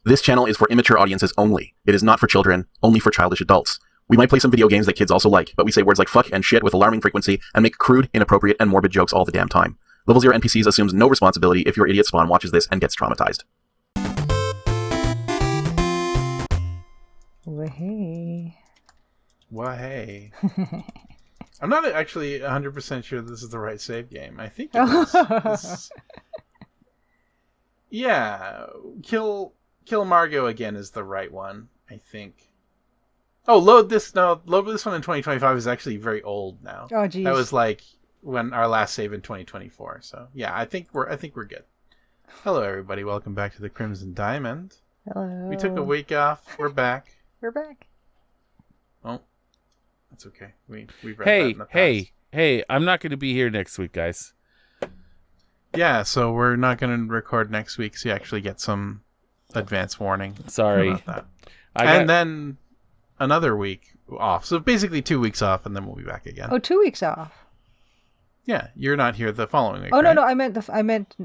This channel is for immature audiences only. It is not for children, only for childish adults. We might play some video games that kids also like, but we say words like fuck and shit with alarming frequency and make crude, inappropriate, and morbid jokes all the damn time. Level 0 NPCs assumes no responsibility if your idiot spawn watches this and gets traumatized. Wahey. Wahey. I'm not actually 100% sure this is the right save game. I think it is. Yeah, kill Margot again is the right one, I think. Oh, load this one in 2025 is actually very old now. Oh, geez. That was like when our last save in 2024. So yeah, I think we're good. Hello, everybody. Welcome back to the Crimson Diamond. Hello. We took a week off. We're back. We're back. Oh, that's okay. We've read that in the past. Hey! I'm not going to be here next week, guys. Yeah, so we're not going to record next week, so you actually get some advance warning. Sorry. About that. Then another week off. So basically 2 weeks off, and then we'll be back again. Oh, 2 weeks off. Yeah, you're not here the following week. Oh, right? no, I meant.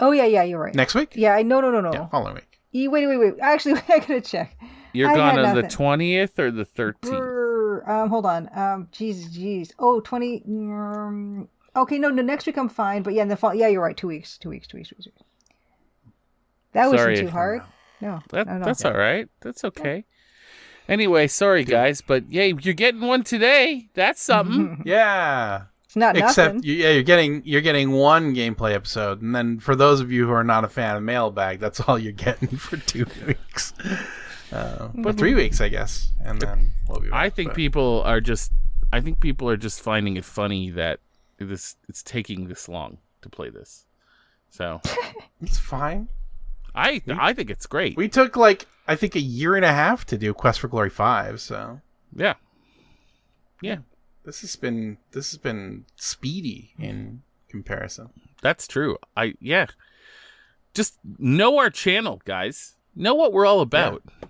Oh, yeah, you're right. Next week? Yeah, no. Yeah, following week. Wait. Actually, I gotta check. You're gone on the 20th or the 13th? Hold on. Jeez. Oh, 20. Okay, no, next week I'm fine, but yeah, in the fall. Yeah, you're right. 2 weeks. 2 weeks. That wasn't too hard. No, that's all right. That's okay. Anyway, sorry guys, but yeah, you're getting one today. That's something. Yeah. It's not Except, nothing. you're getting one gameplay episode, and then for those of you who are not a fan of Mailbag, that's all you're getting for 2 weeks. But 3 weeks, I guess, and then we'll be back. I think people are just finding it funny that it's taking this long to play this. So it's fine. I think it's great. We took I think a year and a half to do Quest for Glory 5, so yeah. This has been speedy in comparison. That's true. Just know our channel, guys. Know what we're all about. Yeah.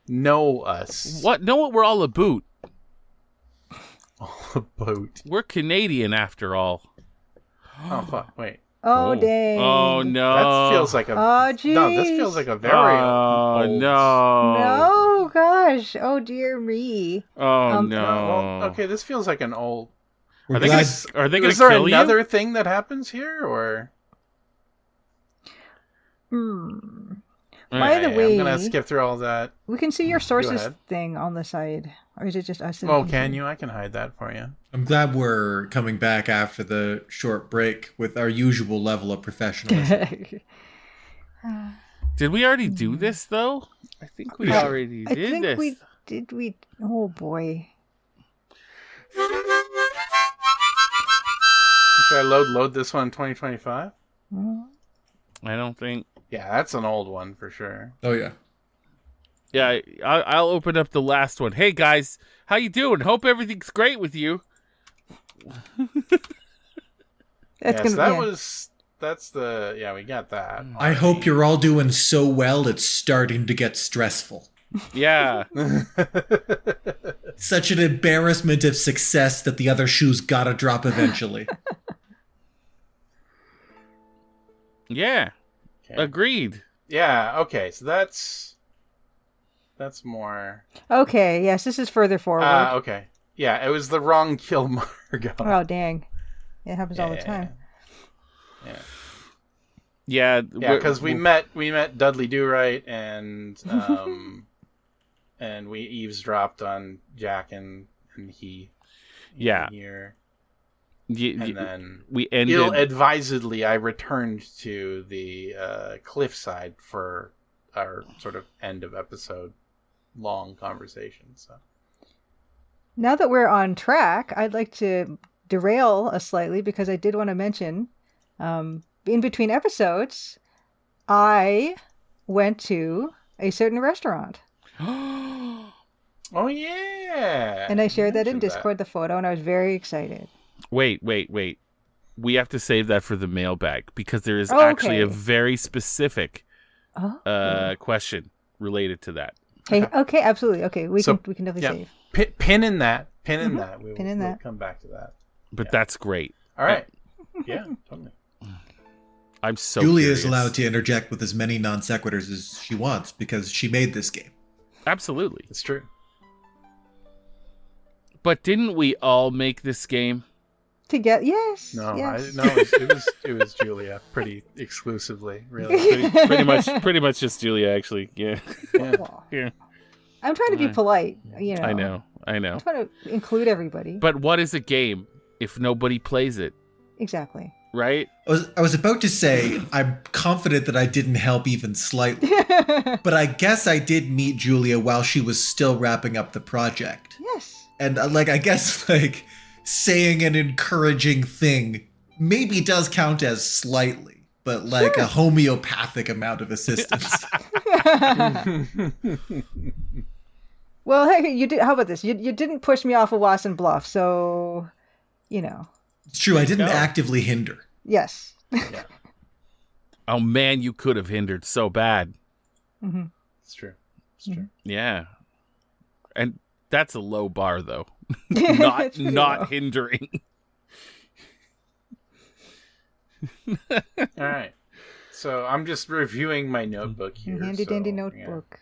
Know us. Know what we're all about. All about. We're Canadian after all. Oh fuck! Wait. Oh dang! Oh no! That feels like a. Oh geez! No, this feels like a very. Oh old... no! No, gosh! Oh dear me! Oh no! Well, okay, this feels like an old. Are they going to kill you? Is there another thing that happens here, or? By the way, I'm gonna skip through all that. We can see your sources thing on the side, or is it just us? Oh, can you? I can hide that for you. I'm glad we're coming back after the short break with our usual level of professionalism. Did we already do this though? I think we already did this. We? Oh boy! Should I load this one in 2025? I don't think. Yeah, that's an old one for sure. Oh yeah. Yeah, I'll open up the last one. Hey guys, how you doing? Hope everything's great with you. We got that. I hope you're all doing so well it's starting to get stressful. Yeah. Such an embarrassment of success that the other shoe's gotta drop eventually. Yeah. Okay. Agreed. Yeah, okay, so that's more... Okay, yes, this is further forward. Okay. Yeah, it was the wrong kill Margot. Oh, dang. It happens all the time. Yeah, because we met Dudley Do-Right and and we eavesdropped on Jack and he. Yeah. Here. And then we ended. Ill-advisedly, I returned to the cliffside for our sort of end of episode long conversation. So now that we're on track, I'd like to derail us slightly because I did want to mention, in between episodes, I went to a certain restaurant. Oh yeah! And I shared that in Discord, the photo, and I was very excited. Wait. We have to save that for the mailbag because there is actually a very specific question related to that. Okay, absolutely. Okay, we can definitely save. Pin in that. We'll come back to that. But that's great. All right. Yeah, totally. I'm so Julia curious. is allowed to interject with as many non sequiturs as she wants because she made this game. Absolutely. It's true. But didn't we all make this game? Together, yes. No, yes. it was Julia, pretty exclusively, really. Pretty much just Julia, actually. Yeah. Yeah. I'm trying to be polite, you know. I know. I'm trying to include everybody. But what is a game if nobody plays it, Exactly. right? I was about to say, I'm confident that I didn't help even slightly. But I guess I did meet Julia while she was still wrapping up the project. Yes. And I guess saying an encouraging thing maybe does count as slightly, but a homeopathic amount of assistance. Well, hey, you did. How about this? You didn't push me off of Wasson Bluff, so you know. It's true, I didn't go. actively hinder. Yes. Yeah, Oh man, you could have hindered so bad. Mm-hmm. it's true. It's true. Yeah. And that's a low bar though. It's pretty not low. hindering. All right. So I'm just reviewing my notebook here. Handy dandy so, notebook.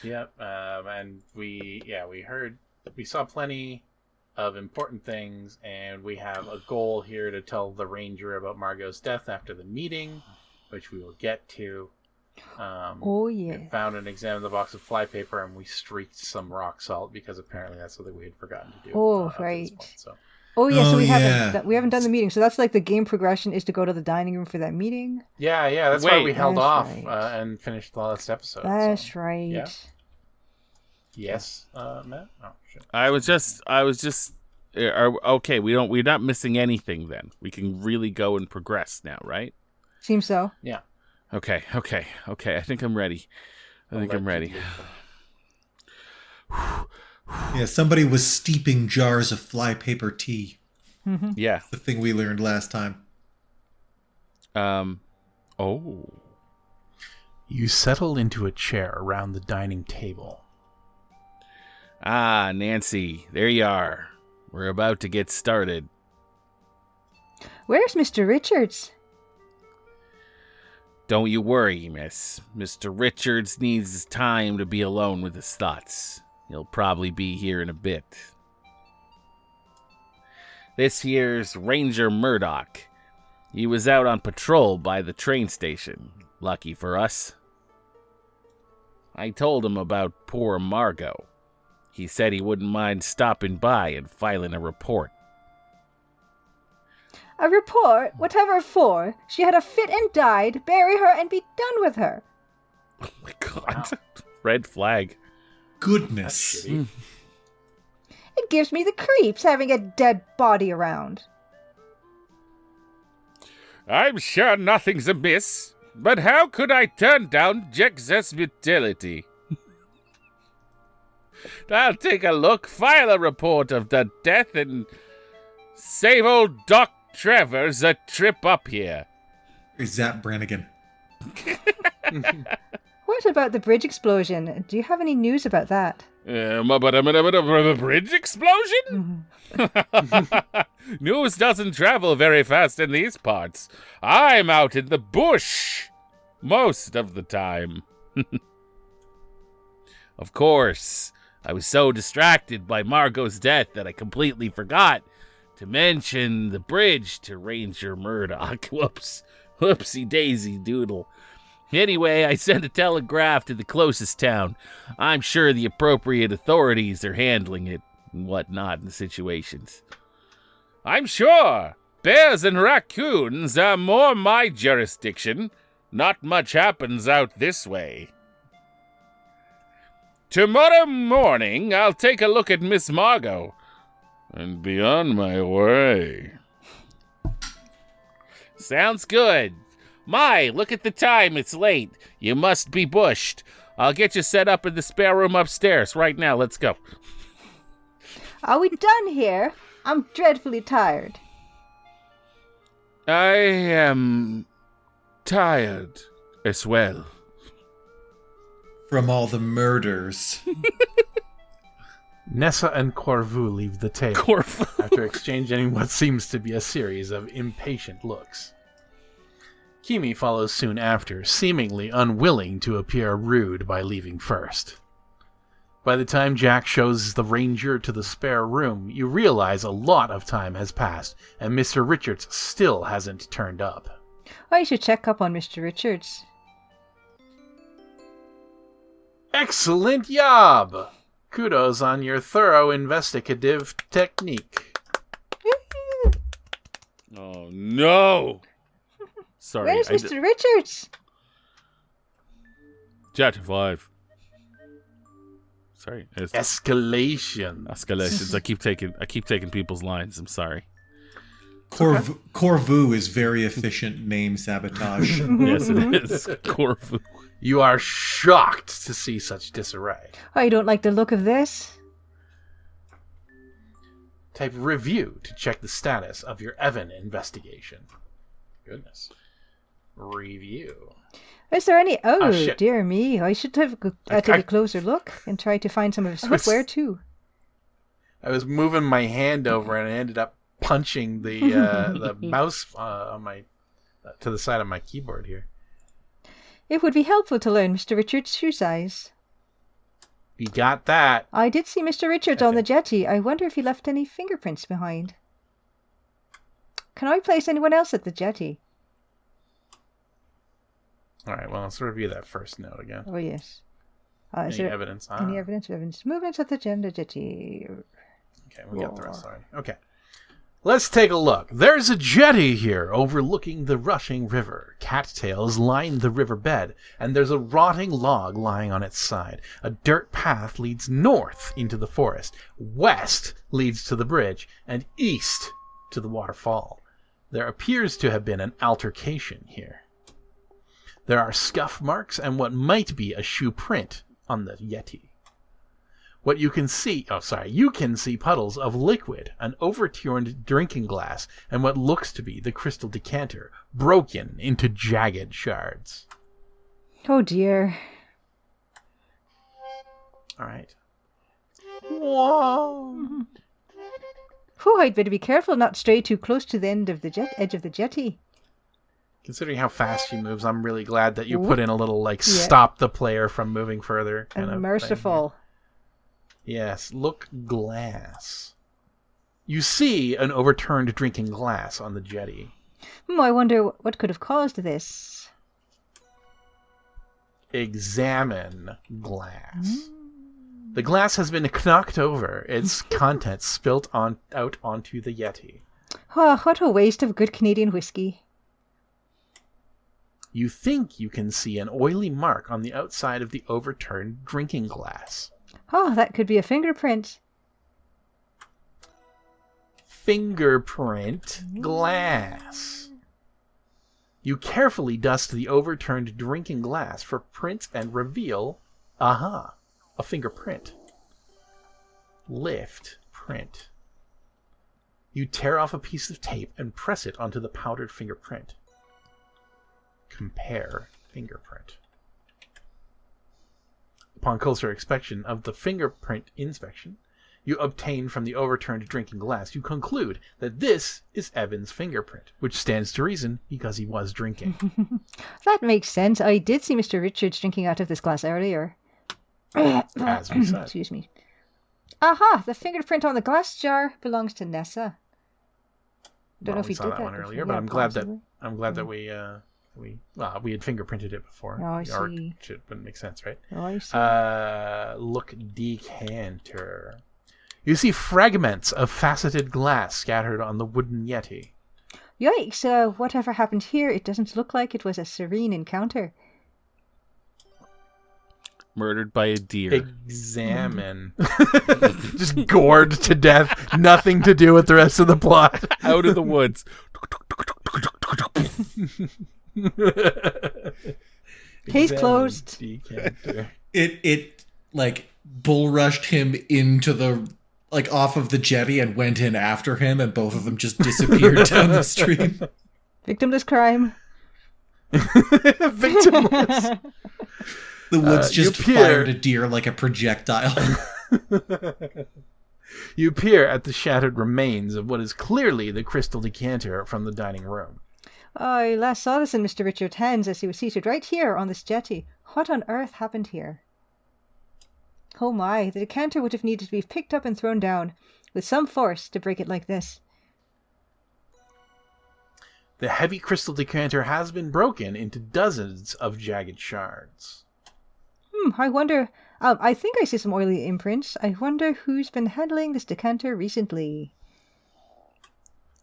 Yeah. Yep. And we saw plenty of important things, and we have a goal here to tell the ranger about Margot's death after the meeting, which we will get to. Oh yeah. We found and examined the box of flypaper, and we streaked some rock salt because apparently that's something we had forgotten to do. Oh, up to this right. point, so. Oh yeah. So Oh, we yeah. haven't done the meeting. So that's like the game progression is to go to the dining room for that meeting. Yeah. That's why Wait. we held That's off right. and finished the last episode. That's so. right. yeah. Yes, Matt. Oh shit. I was just okay, we're not missing anything then. We can really go and progress now, right? Seems so. Yeah. Okay. I think I'm ready. I'm ready. Yeah, somebody was steeping jars of flypaper tea. Yeah. The thing we learned last time. Oh. You settle into a chair around the dining table. Ah, Nancy, there you are. We're about to get started. Where's Mr. Richards? Don't you worry, miss. Mr. Richards needs time to be alone with his thoughts. He'll probably be here in a bit. This here's Ranger Murdoch. He was out on patrol by the train station. Lucky for us. I told him about poor Margot. He said he wouldn't mind stopping by and filing a report. A report? Whatever for? She had a fit and died. Bury her and be done with her. Oh my god. Wow. Red flag. Goodness. It gives me the creeps having a dead body around. I'm sure nothing's amiss, but how could I turn down Jack's hospitality? I'll take a look, file a report of the death, and save old Doc Travers a trip up here. Is that Brannigan? What about the bridge explosion? Do you have any news about that? A bridge explosion? News doesn't travel very fast in these parts. I'm out in the bush most of the time. Of course, I was so distracted by Margot's death that I completely forgot to mention the bridge to Ranger Murdoch. Whoops. Whoopsie daisy doodle. Anyway, I sent a telegraph to the closest town. I'm sure the appropriate authorities are handling it and whatnot in the situations. I'm sure bears and raccoons are more my jurisdiction. Not much happens out this way. Tomorrow morning, I'll take a look at Miss Margot and be on my way. Sounds good. My, look at the time. It's late. You must be bushed. I'll get you set up in the spare room upstairs right now. Let's go. Are we done here? I'm dreadfully tired. I am tired as well. From all the murders. Nessa and Corvu leave the table after exchanging what seems to be a series of impatient looks. Kimi follows soon after, seemingly unwilling to appear rude by leaving first. By the time Jack shows the ranger to the spare room, you realize a lot of time has passed, and Mr. Richards still hasn't turned up. I should check up on Mr. Richards. Excellent job! Kudos on your thorough investigative technique. Oh, no! Sorry. Where's Mr. Richards? Chapter 5. Sorry. Escalations. I keep taking people's lines. I'm sorry. Corvu is very efficient name sabotage. Yes, it is. Corvu. You are shocked to see such disarray. I don't like the look of this. Type review to check the status of your Evan investigation. Goodness. Review. Is there any... Oh, shit. dear me. I should have taken a closer look and tried to find some of his footwear, too. I was moving my hand over and I ended up punching the mouse on my to the side of my keyboard here. It would be helpful to learn Mr. Richards' shoe size. You got that. I did see Mr. Richards on the jetty. I wonder if he left any fingerprints behind. Can I place anyone else at the jetty? All right, well, let's review that first note again. Oh, yes. Any evidence? Any evidence of evidence? Movements at the jetty. Okay, we got the rest already. Okay. Let's take a look. There's a jetty here overlooking the rushing river. Cattails line the riverbed, and there's a rotting log lying on its side. A dirt path leads north into the forest, west leads to the bridge, and east to the waterfall. There appears to have been an altercation here. There are scuff marks and what might be a shoe print on the Yeti. What you can see, you can see puddles of liquid, an overturned drinking glass, and what looks to be the crystal decanter, broken into jagged shards. Oh dear. All right. Whoa. Oh, I'd better be careful not stray too close to the edge of the jetty. Considering how fast she moves, I'm really glad that you put in a little, stop the player from moving further kind of merciful. Yes, look glass. You see an overturned drinking glass on the jetty. I wonder what could have caused this. Examine glass. The glass has been knocked over, its contents spilt out onto the Yeti. Oh, what a waste of good Canadian whiskey. You think you can see an oily mark on the outside of the overturned drinking glass. Oh, that could be a fingerprint. Fingerprint glass. You carefully dust the overturned drinking glass for prints and reveal, a fingerprint. Lift print. You tear off a piece of tape and press it onto the powdered fingerprint. Compare fingerprint. Upon closer inspection of the fingerprint inspection, you obtain from the overturned drinking glass, you conclude that this is Evan's fingerprint, which stands to reason because he was drinking. That makes sense. I did see Mr. Richards drinking out of this glass earlier. As we said. Excuse me. Aha! The fingerprint on the glass jar belongs to Nessa. Don't know if we he saw did that one earlier, yeah, but I'm glad that we had fingerprinted it before. Oh, I Or see. it wouldn't make sense, right? Oh, I see. Look decanter. You see fragments of faceted glass scattered on the wooden Yeti. Yikes, whatever happened here, it doesn't look like it was a serene encounter. Murdered by a deer. Examine. Just gored to death. Nothing to do with the rest of the plot. Out of the woods. Case closed. Decanter. It bull rushed him into the off of the jetty and went in after him, and both of them just disappeared down the stream. Victimless crime. Victimless. The woods just you peer. fired a deer like a projectile. You peer at the shattered remains of what is clearly the crystal decanter from the dining room. I last saw this in Mr. Richard's hands as he was seated right here on this jetty. What on earth happened here? Oh my, the decanter would have needed to be picked up and thrown down with some force to break it like this. The heavy crystal decanter has been broken into dozens of jagged shards. I wonder... I think I see some oily imprints. I wonder who's been handling this decanter recently.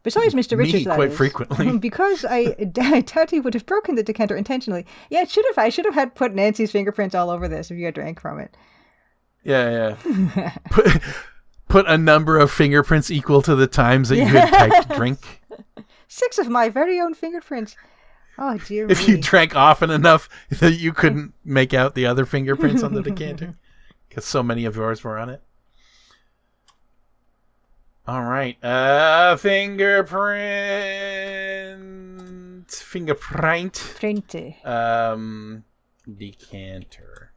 Besides Mr. Richards, that quite is. frequently. Because I doubt he would have broken the decanter intentionally. Yeah, it should have. I should have had put Nancy's fingerprints all over this if you had drank from it. Yeah. Put a number of fingerprints equal to the times that you had typed drink. 6 of my very own fingerprints. Oh, dear If me. you drank often enough that you couldn't make out the other fingerprints on the decanter. Because so many of yours were on it. All right. Fingerprint. Printe. Decanter.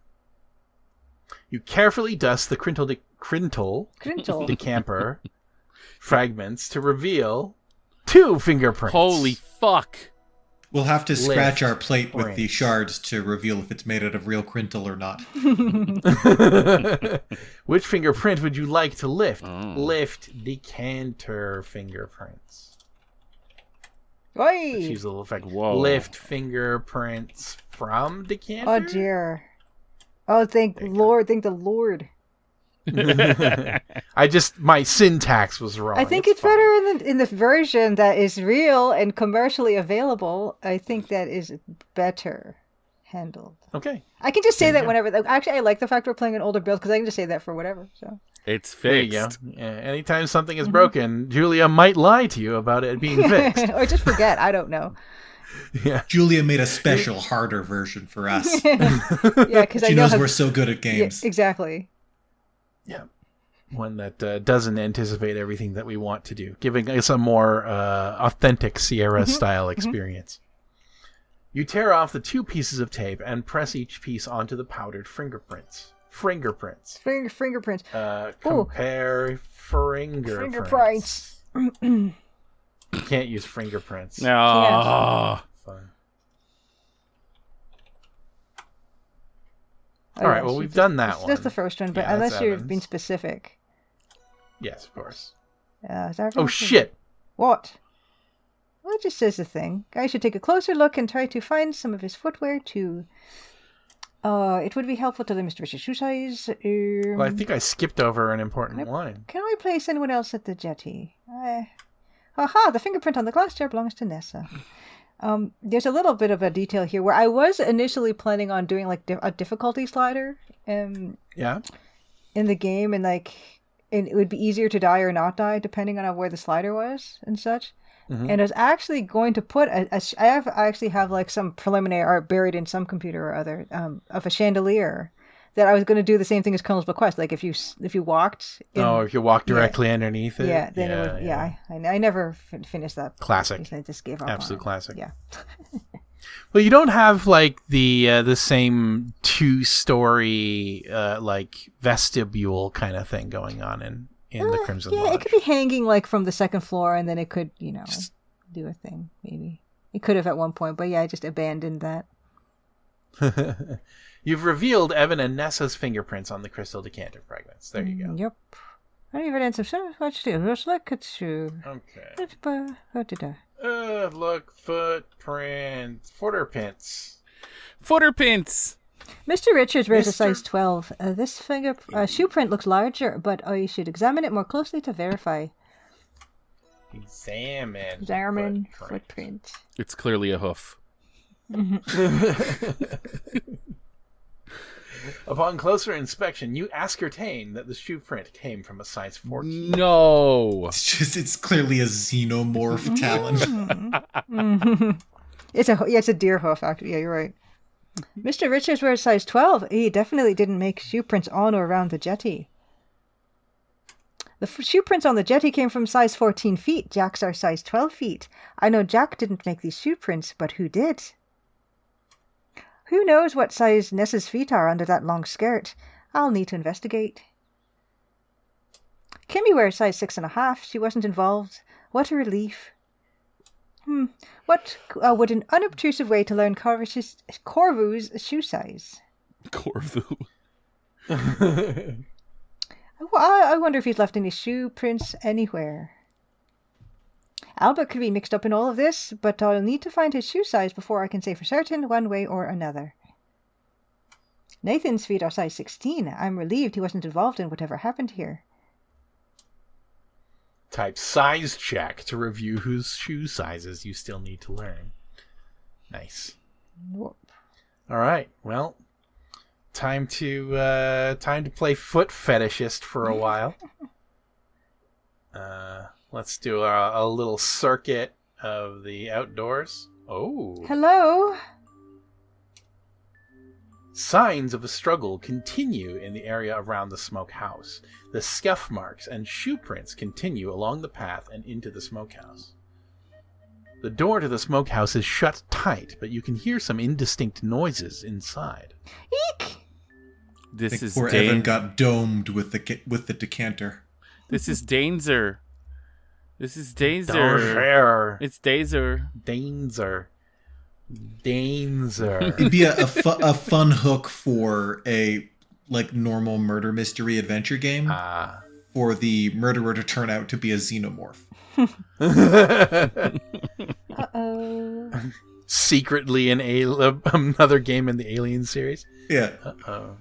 You carefully dust the crintle decamper fragments to reveal 2 fingerprints. Holy fuck. We'll have to scratch Lift our plate with the prints. shards to reveal if it's made out of real crintle or not. Which fingerprint would you like to lift? Oh. Lift decanter fingerprints. Oi! Let's use a little effect. Whoa. Lift fingerprints from decanter. Oh, dear. Oh, thank Lord. Thank the Lord. My syntax was wrong. I think it's fine. better in the version that is real and commercially available. I think that is better handled. Okay. I can just say There you that go. whenever. Actually, I like the fact we're playing an older build because I can just say that for whatever. So It's There you go. fixed. Yeah, anytime something is broken, Julia might lie to you about it being fixed. or just forget. I don't know. Yeah. Julia made a special, harder version for us. Yeah, because I She know knows how, we're so good at yeah, games. exactly. Yeah. One that doesn't anticipate everything that we want to do, giving us a more authentic Sierra-style experience. You tear off the 2 pieces of tape and press each piece onto the powdered fingerprints. Fingerprints. Fingerprints. Compare fingerprints. Fingerprints. You can't use fingerprints. No. Fine. Oh, All right, yeah, well, so we've just- done that That's one. the first one, but Yeah, that's unless you're Evans. being specific. Yes, of course. Is that Oh, right? shit. What? Well, it just says the thing. Guy should take a closer look and try to find some of his footwear too. It would be helpful to the Mr. Richard shoe size. Well, I think I skipped over an important line. Can I place anyone else at the jetty? Aha! The fingerprint on the glass chair belongs to Nessa. There's a little bit of a detail here where I was initially planning on doing like a difficulty slider Yeah? in the game, and it would be easier to die or not die depending on where the slider was and such. Mhm. And I was actually going to put I actually have like some preliminary art buried in some computer or other of a chandelier that I was going to do the same thing as Colonel's Bequest. Like if you walked. If you walk directly underneath it. Yeah, then it would. Yeah, I never finished that. Classic. I just gave up. Absolute on it. classic. Yeah. Well, you don't have like the same 2-story like vestibule kind of thing going on in the Crimson Yeah, Lodge. it could be hanging like from the second floor, and then it could do a thing. Maybe it could have at one point, but yeah, I just abandoned that. You've revealed Evan and Nessa's fingerprints on the crystal decanter fragments. There you go. Yep. Any evidence of so much to just look at you. Okay. What did I? Look, footprints, footprints. Footer pins. Mr. Richards wears a Mr. size 12. This shoe print looks larger, but I should examine it more closely to verify. Examine Footprint. It's clearly a hoof. Upon closer inspection, you ascertain that the shoe print came from a size 14. No. It's clearly a xenomorph talon. It's a deer hoof, actually. Yeah, you're right. Mr. Richards wears size 12. He definitely didn't make shoe prints on or around the jetty. The shoe prints on the jetty came from size 14 feet. Jack's are size 12 feet. I know Jack didn't make these shoe prints, but who did? Who knows what size Nessa's feet are under that long skirt? I'll need to investigate. Kimmy wears size 6.5. She wasn't involved. What a relief. What would an unobtrusive way to learn Corvu's shoe size? Corvu. I wonder if he's left any shoe prints anywhere. Albert could be mixed up in all of this, but I'll need to find his shoe size before I can say for certain one way or another. Nathan's feet are size 16. I'm relieved he wasn't involved in whatever happened here. Type size check to review whose shoe sizes you still need to learn. Nice. Whoop. All right. Well, time to play foot fetishist for a while. Let's do a little circuit of the outdoors. Oh. Hello? Signs of a struggle continue in the area around the smokehouse. The scuff marks and shoe prints continue along the path and into the smokehouse. The door to the smokehouse is shut tight, but you can hear some indistinct noises inside. Eek! This is poor Evan got domed with the decanter. This is Danger. This is Danger. Danger. It's Danger. Danger. It'd be a fun hook for a normal murder mystery adventure game for the murderer to turn out to be a xenomorph. Uh-oh. Secretly another game in the Alien series. Yeah. Uh-oh.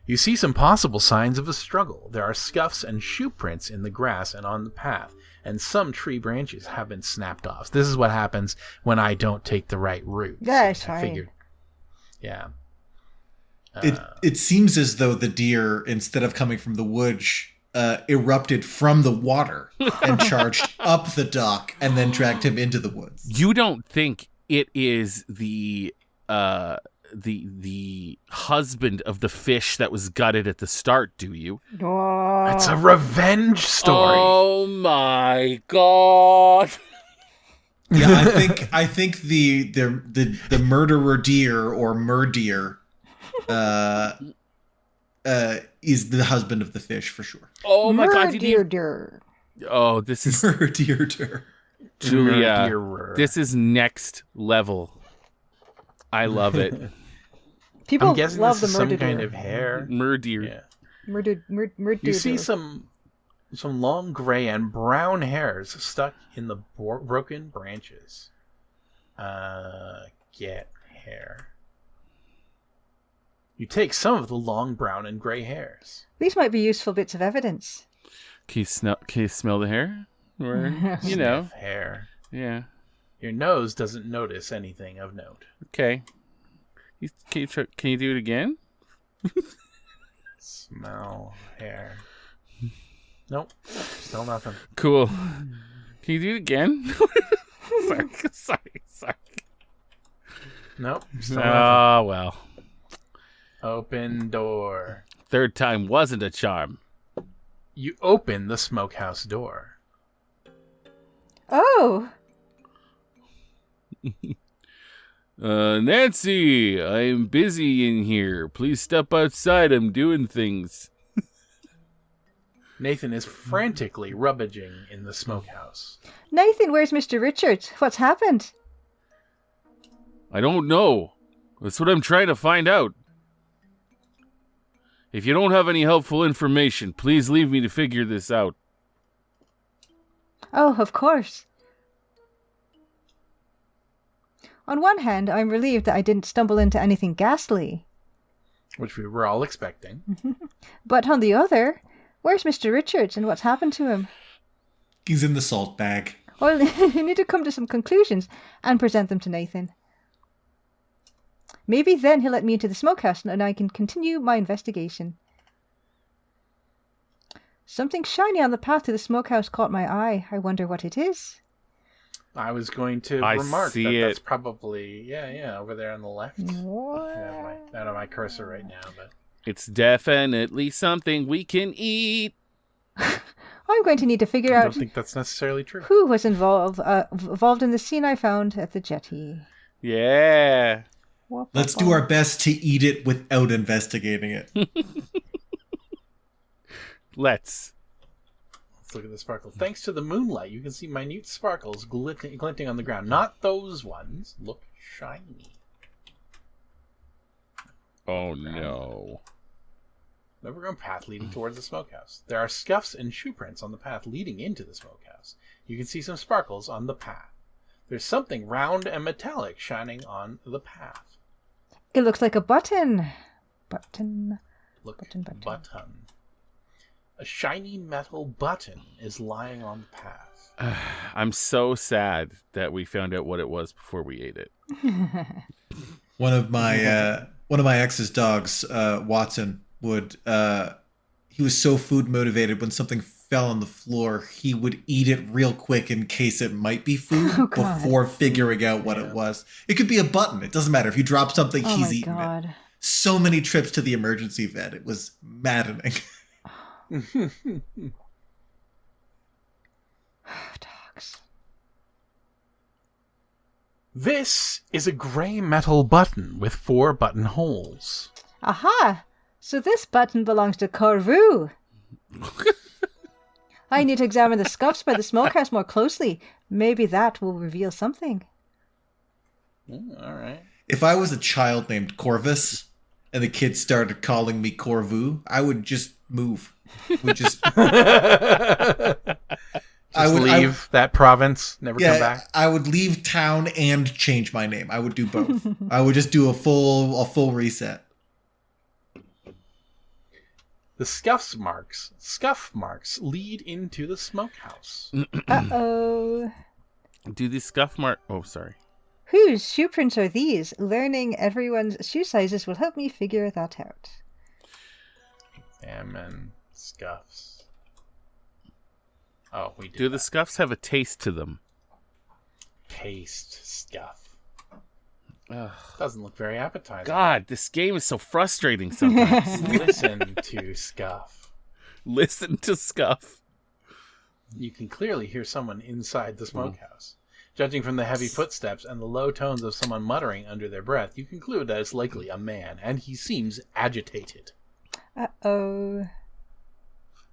You see some possible signs of a struggle. There are scuffs and shoe prints in the grass and on the path, and some tree branches have been snapped off. This is what happens when I don't take the right route. That's I fine. figured. Yeah. It seems as though the deer, instead of coming from the woods, erupted from the water and charged up the dock and then dragged him into the woods. You don't think it is the husband of the fish that was gutted at the start, do you? Oh. It's a revenge story. Oh my god. Yeah, I think the murderer deer or Murdeer is the husband of the fish for sure. Oh my god, Murdeer. Oh, this is Murdeer. Julia. Murderer. This is next level. I love it. People I'm guessing love this is the some murderer. kind of hair. Murdeer. Yeah. Murderer. You see some long gray and brown hairs stuck in the broken branches. Get hair. You take some of the long brown and gray hairs. These might be useful bits of evidence. Can you smell the hair? Or, you know. Sniff hair. Yeah. Your nose doesn't notice anything of note. Okay. Can you do it again? Smell hair. Nope. Still nothing. Cool. Can you do it again? Sorry. Nope. Still nothing. Oh, well. Open door. Third time wasn't a charm. You open the smokehouse door. Oh! Nancy, I'm busy in here. Please step outside. I'm doing things. Nathan is frantically rummaging in the smokehouse. Nathan, where's Mr. Richards? What's happened? I don't know. That's what I'm trying to find out. If you don't have any helpful information, please leave me to figure this out. Oh, of course. On one hand, I'm relieved that I didn't stumble into anything ghastly. Which we were all expecting. But on the other, where's Mr. Richards and what's happened to him? He's in the salt bag. Well, you need to come to some conclusions and present them to Nathan. Maybe then he'll let me into the smokehouse and I can continue my investigation. Something shiny on the path to the smokehouse caught my eye. I wonder what it is. I was going to remark that's probably over there on the left. What? I don't have my cursor right now, but It's definitely something we can eat. I'm going to need to figure I out don't think that's necessarily true. who was involved in the scene I found at the jetty. Yeah. Let's do our best to eat it without investigating it. Let's. Let's look at the sparkle. Thanks to the moonlight, you can see minute sparkles glinting on the ground. Not those ones. Look shiny. Oh, no. Overgrown path leading towards the smokehouse. There are scuffs and shoe prints on the path leading into the smokehouse. You can see some sparkles on the path. There's something round and metallic shining on the path. It looks like a button. Button. Button. A shiny metal button is lying on the path. I'm so sad that we found out what it was before we ate it. One of my ex's dogs, Watson, would he was so food motivated. When something fell on the floor, he would eat it real quick in case it might be food before figuring out what it was. It could be a button. It doesn't matter. If you drop something, he's eating it. So many trips to the emergency vet. It was maddening. Dogs. This is a grey metal button with 4 buttonholes. Aha! So this button belongs to Corvu. I need to examine the scuffs by the smokehouse more closely. Maybe that will reveal something. All right. If I was a child named Corvus and the kids started calling me Corvu, I would just move. I would leave that province, never come back. I would leave town and change my name. I would do both. I would just do a full reset. The scuff marks lead into the smokehouse. Uh-oh. Do these scuff marks... Oh, sorry. Whose shoe prints are these? Learning everyone's shoe sizes will help me figure that out. Examine scuffs. Oh, we did. Do the scuffs have a taste to them? Taste scuff. Ugh. Doesn't look very appetizing. God, this game is so frustrating sometimes. Listen to scuff. Listen to scuff. You can clearly hear someone inside the smokehouse. Judging from the heavy footsteps and the low tones of someone muttering under their breath, you conclude that it's likely a man, and he seems agitated. Uh-oh.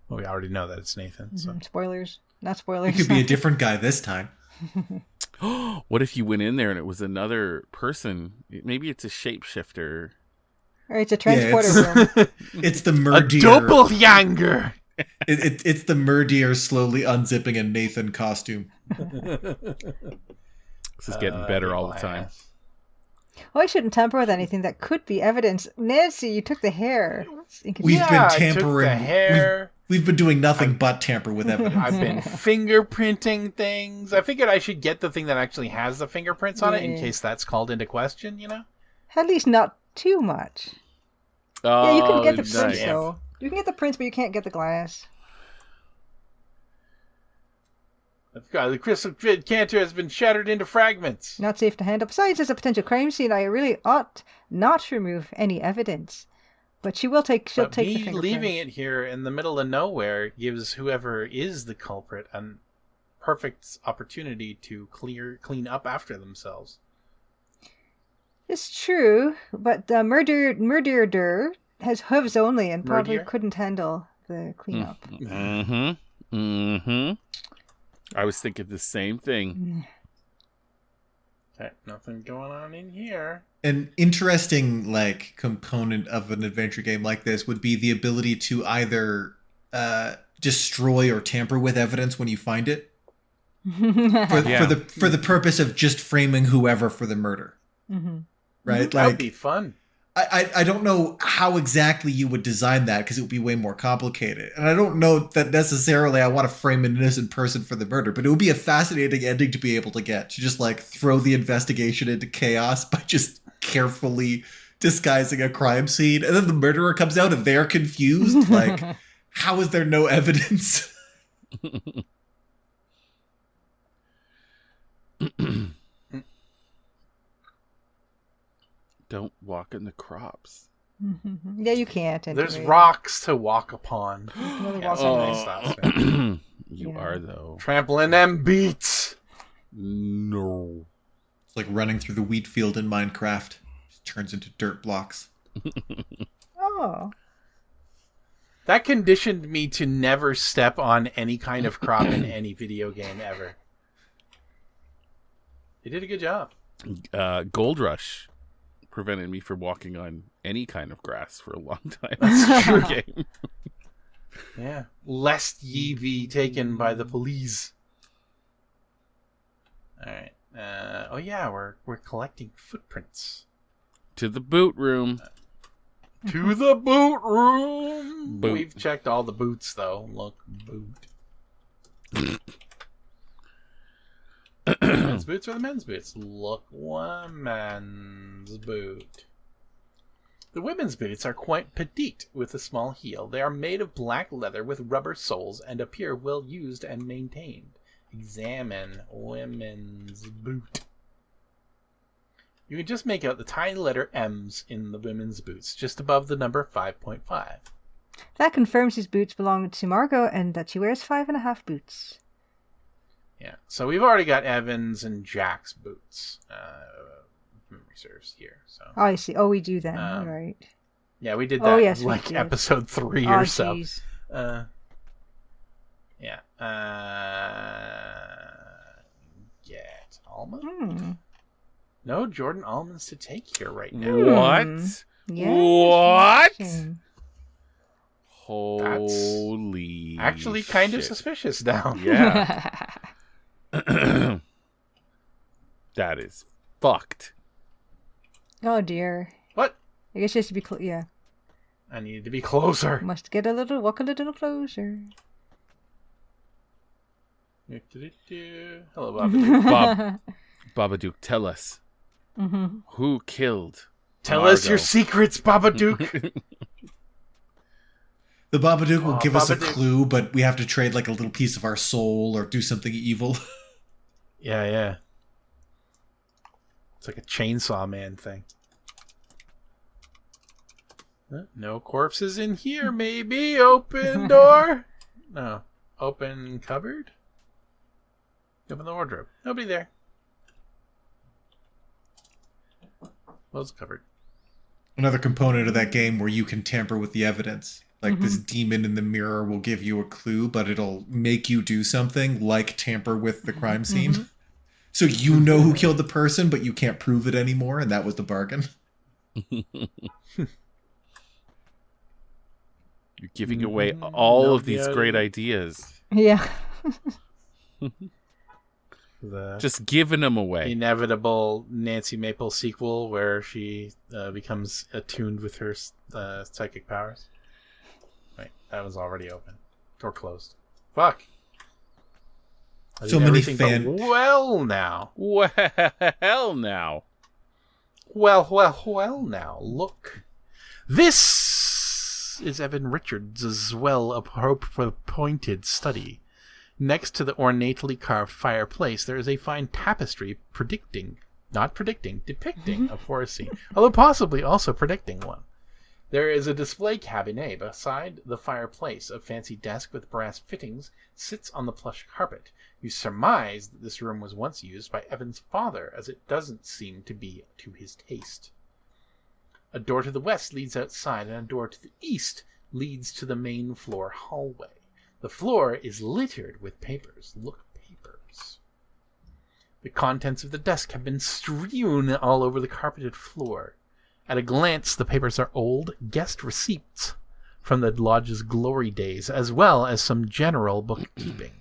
Well, we already know that it's Nathan. So. Spoilers. Not spoilers. He could be a different guy this time. What if you went in there and it was another person? Maybe it's a shapeshifter. Or it's a transporter room. It's the Murdeer. A doppelganger! It's the Murdeer slowly unzipping a Nathan costume. This is getting better all the time. Well, I shouldn't tamper with anything that could be evidence. Nancy, you took the hair. We've been tampering. I took the hair. We've been doing nothing but tamper with evidence. I've been fingerprinting things. I figured I should get the thing that actually has the fingerprints on it in case that's called into question, you know? At least not too much. Oh, yeah, you can get the nice. prints, though. You can get the prints, but you can't get the glass. The crystal canter has been shattered into fragments. Not safe to handle. Besides, as a potential crime scene, I really ought not to remove any evidence. But she'll take the fingerprints. Leaving it here in the middle of nowhere gives whoever is the culprit a perfect opportunity to clean up after themselves. It's true, but the Murderer has hooves only and probably Murdeer? couldn't handle the cleanup. I was thinking the same thing. Okay, nothing going on in here. An interesting component of an adventure game like this would be the ability to either destroy or tamper with evidence when you find it for the purpose of just framing whoever for the murder. Mm-hmm. Right? That would be fun. I don't know how exactly you would design that because it would be way more complicated. And I don't know that necessarily I want to frame an innocent person for the murder, but it would be a fascinating ending to be able to get. To just throw the investigation into chaos by just carefully disguising a crime scene. And then the murderer comes out and they're confused. How is there no evidence? Don't walk in the crops. Mm-hmm. Yeah, you can't. Anyway. There's rocks to walk upon. You are, though. Trampling them beats. No. It's like running through the wheat field in Minecraft. Just turns into dirt blocks. Oh. That conditioned me to never step on any kind of crop in any video game ever. They did a good job. Gold Rush prevented me from walking on any kind of grass for a long time. That's true. Game. Yeah. Lest ye be taken by the police. All right. Oh yeah, we're collecting footprints. To the boot room. To the boot room. Boot. We've checked all the boots though. Look, boot. Men's boots or the men's boots? Look, woman's boot. The women's boots are quite petite with a small heel. They are made of black leather with rubber soles and appear well used and maintained. Examine women's boot. You can just make out the tiny letter M's in the women's boots, just above the number 5.5. That confirms these boots belong to Margot and that she wears 5.5 boots. Yeah, so we've already got Evan's and Jack's boots. Reserves here. So. Oh, I see. Oh, we do then. All right. Yeah, we did that yes, like did. episode 3 or so. Geez. Yeah. Get almond? No Jordan almonds to take here right now. What? Yeah, What? interesting. Holy Actually kind of shit. suspicious now. Yeah. That is fucked. Oh dear. What? I guess she has to be yeah. I need to be closer. Must walk a little closer. Hello, Babadook. Babadook, tell us. Who killed Tell us Margot? your secrets, Babadook. The Babadook will give us a Babadook. clue, but we have to trade like a little piece of our soul or do something evil. Yeah. It's like a Chainsaw Man thing. No corpses in here, maybe. Open door. No. Open cupboard. Open the wardrobe. Nobody there. Close the cupboard. Another component of that game where you can tamper with the evidence. Like this demon in the mirror will give you a clue, but it'll make you do something like tamper with the crime scene. So you know who killed the person, but you can't prove it anymore, and that was the bargain. You're giving away all of these great ideas. Yeah. The Just giving them away. inevitable Nancy Maple sequel where she becomes attuned with her psychic powers. Wait, that was already open. Door closed. Fuck. I So did many everything but well now. Well, now. Well now. Look. This is Evan Richards' well-appointed study. Next to the ornately carved fireplace, there is a fine tapestry depicting a forest scene, although possibly also predicting one. There is a display cabinet beside the fireplace. A fancy desk with brass fittings sits on the plush carpet. You surmise that this room was once used by Evan's father, as it doesn't seem to be to his taste. A door to the west leads outside, and a door to the east leads to the main floor hallway. The floor is littered with papers. Look, papers. The contents of the desk have been strewn all over the carpeted floor. At a glance, the papers are old guest receipts from the lodge's glory days, as well as some general bookkeeping.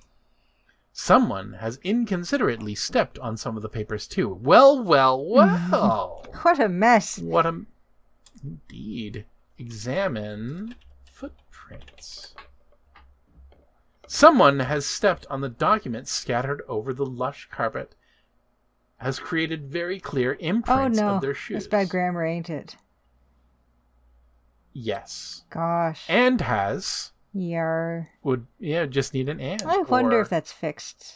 Someone has inconsiderately stepped on some of the papers, too. Well. What a mess. What a... Indeed. Examine footprints. Someone has stepped on the documents scattered over the lush carpet, has created very clear imprints of their shoes. That's bad grammar, ain't it? Yes. Gosh. And has... Yar. Just need an and. I wonder if that's fixed.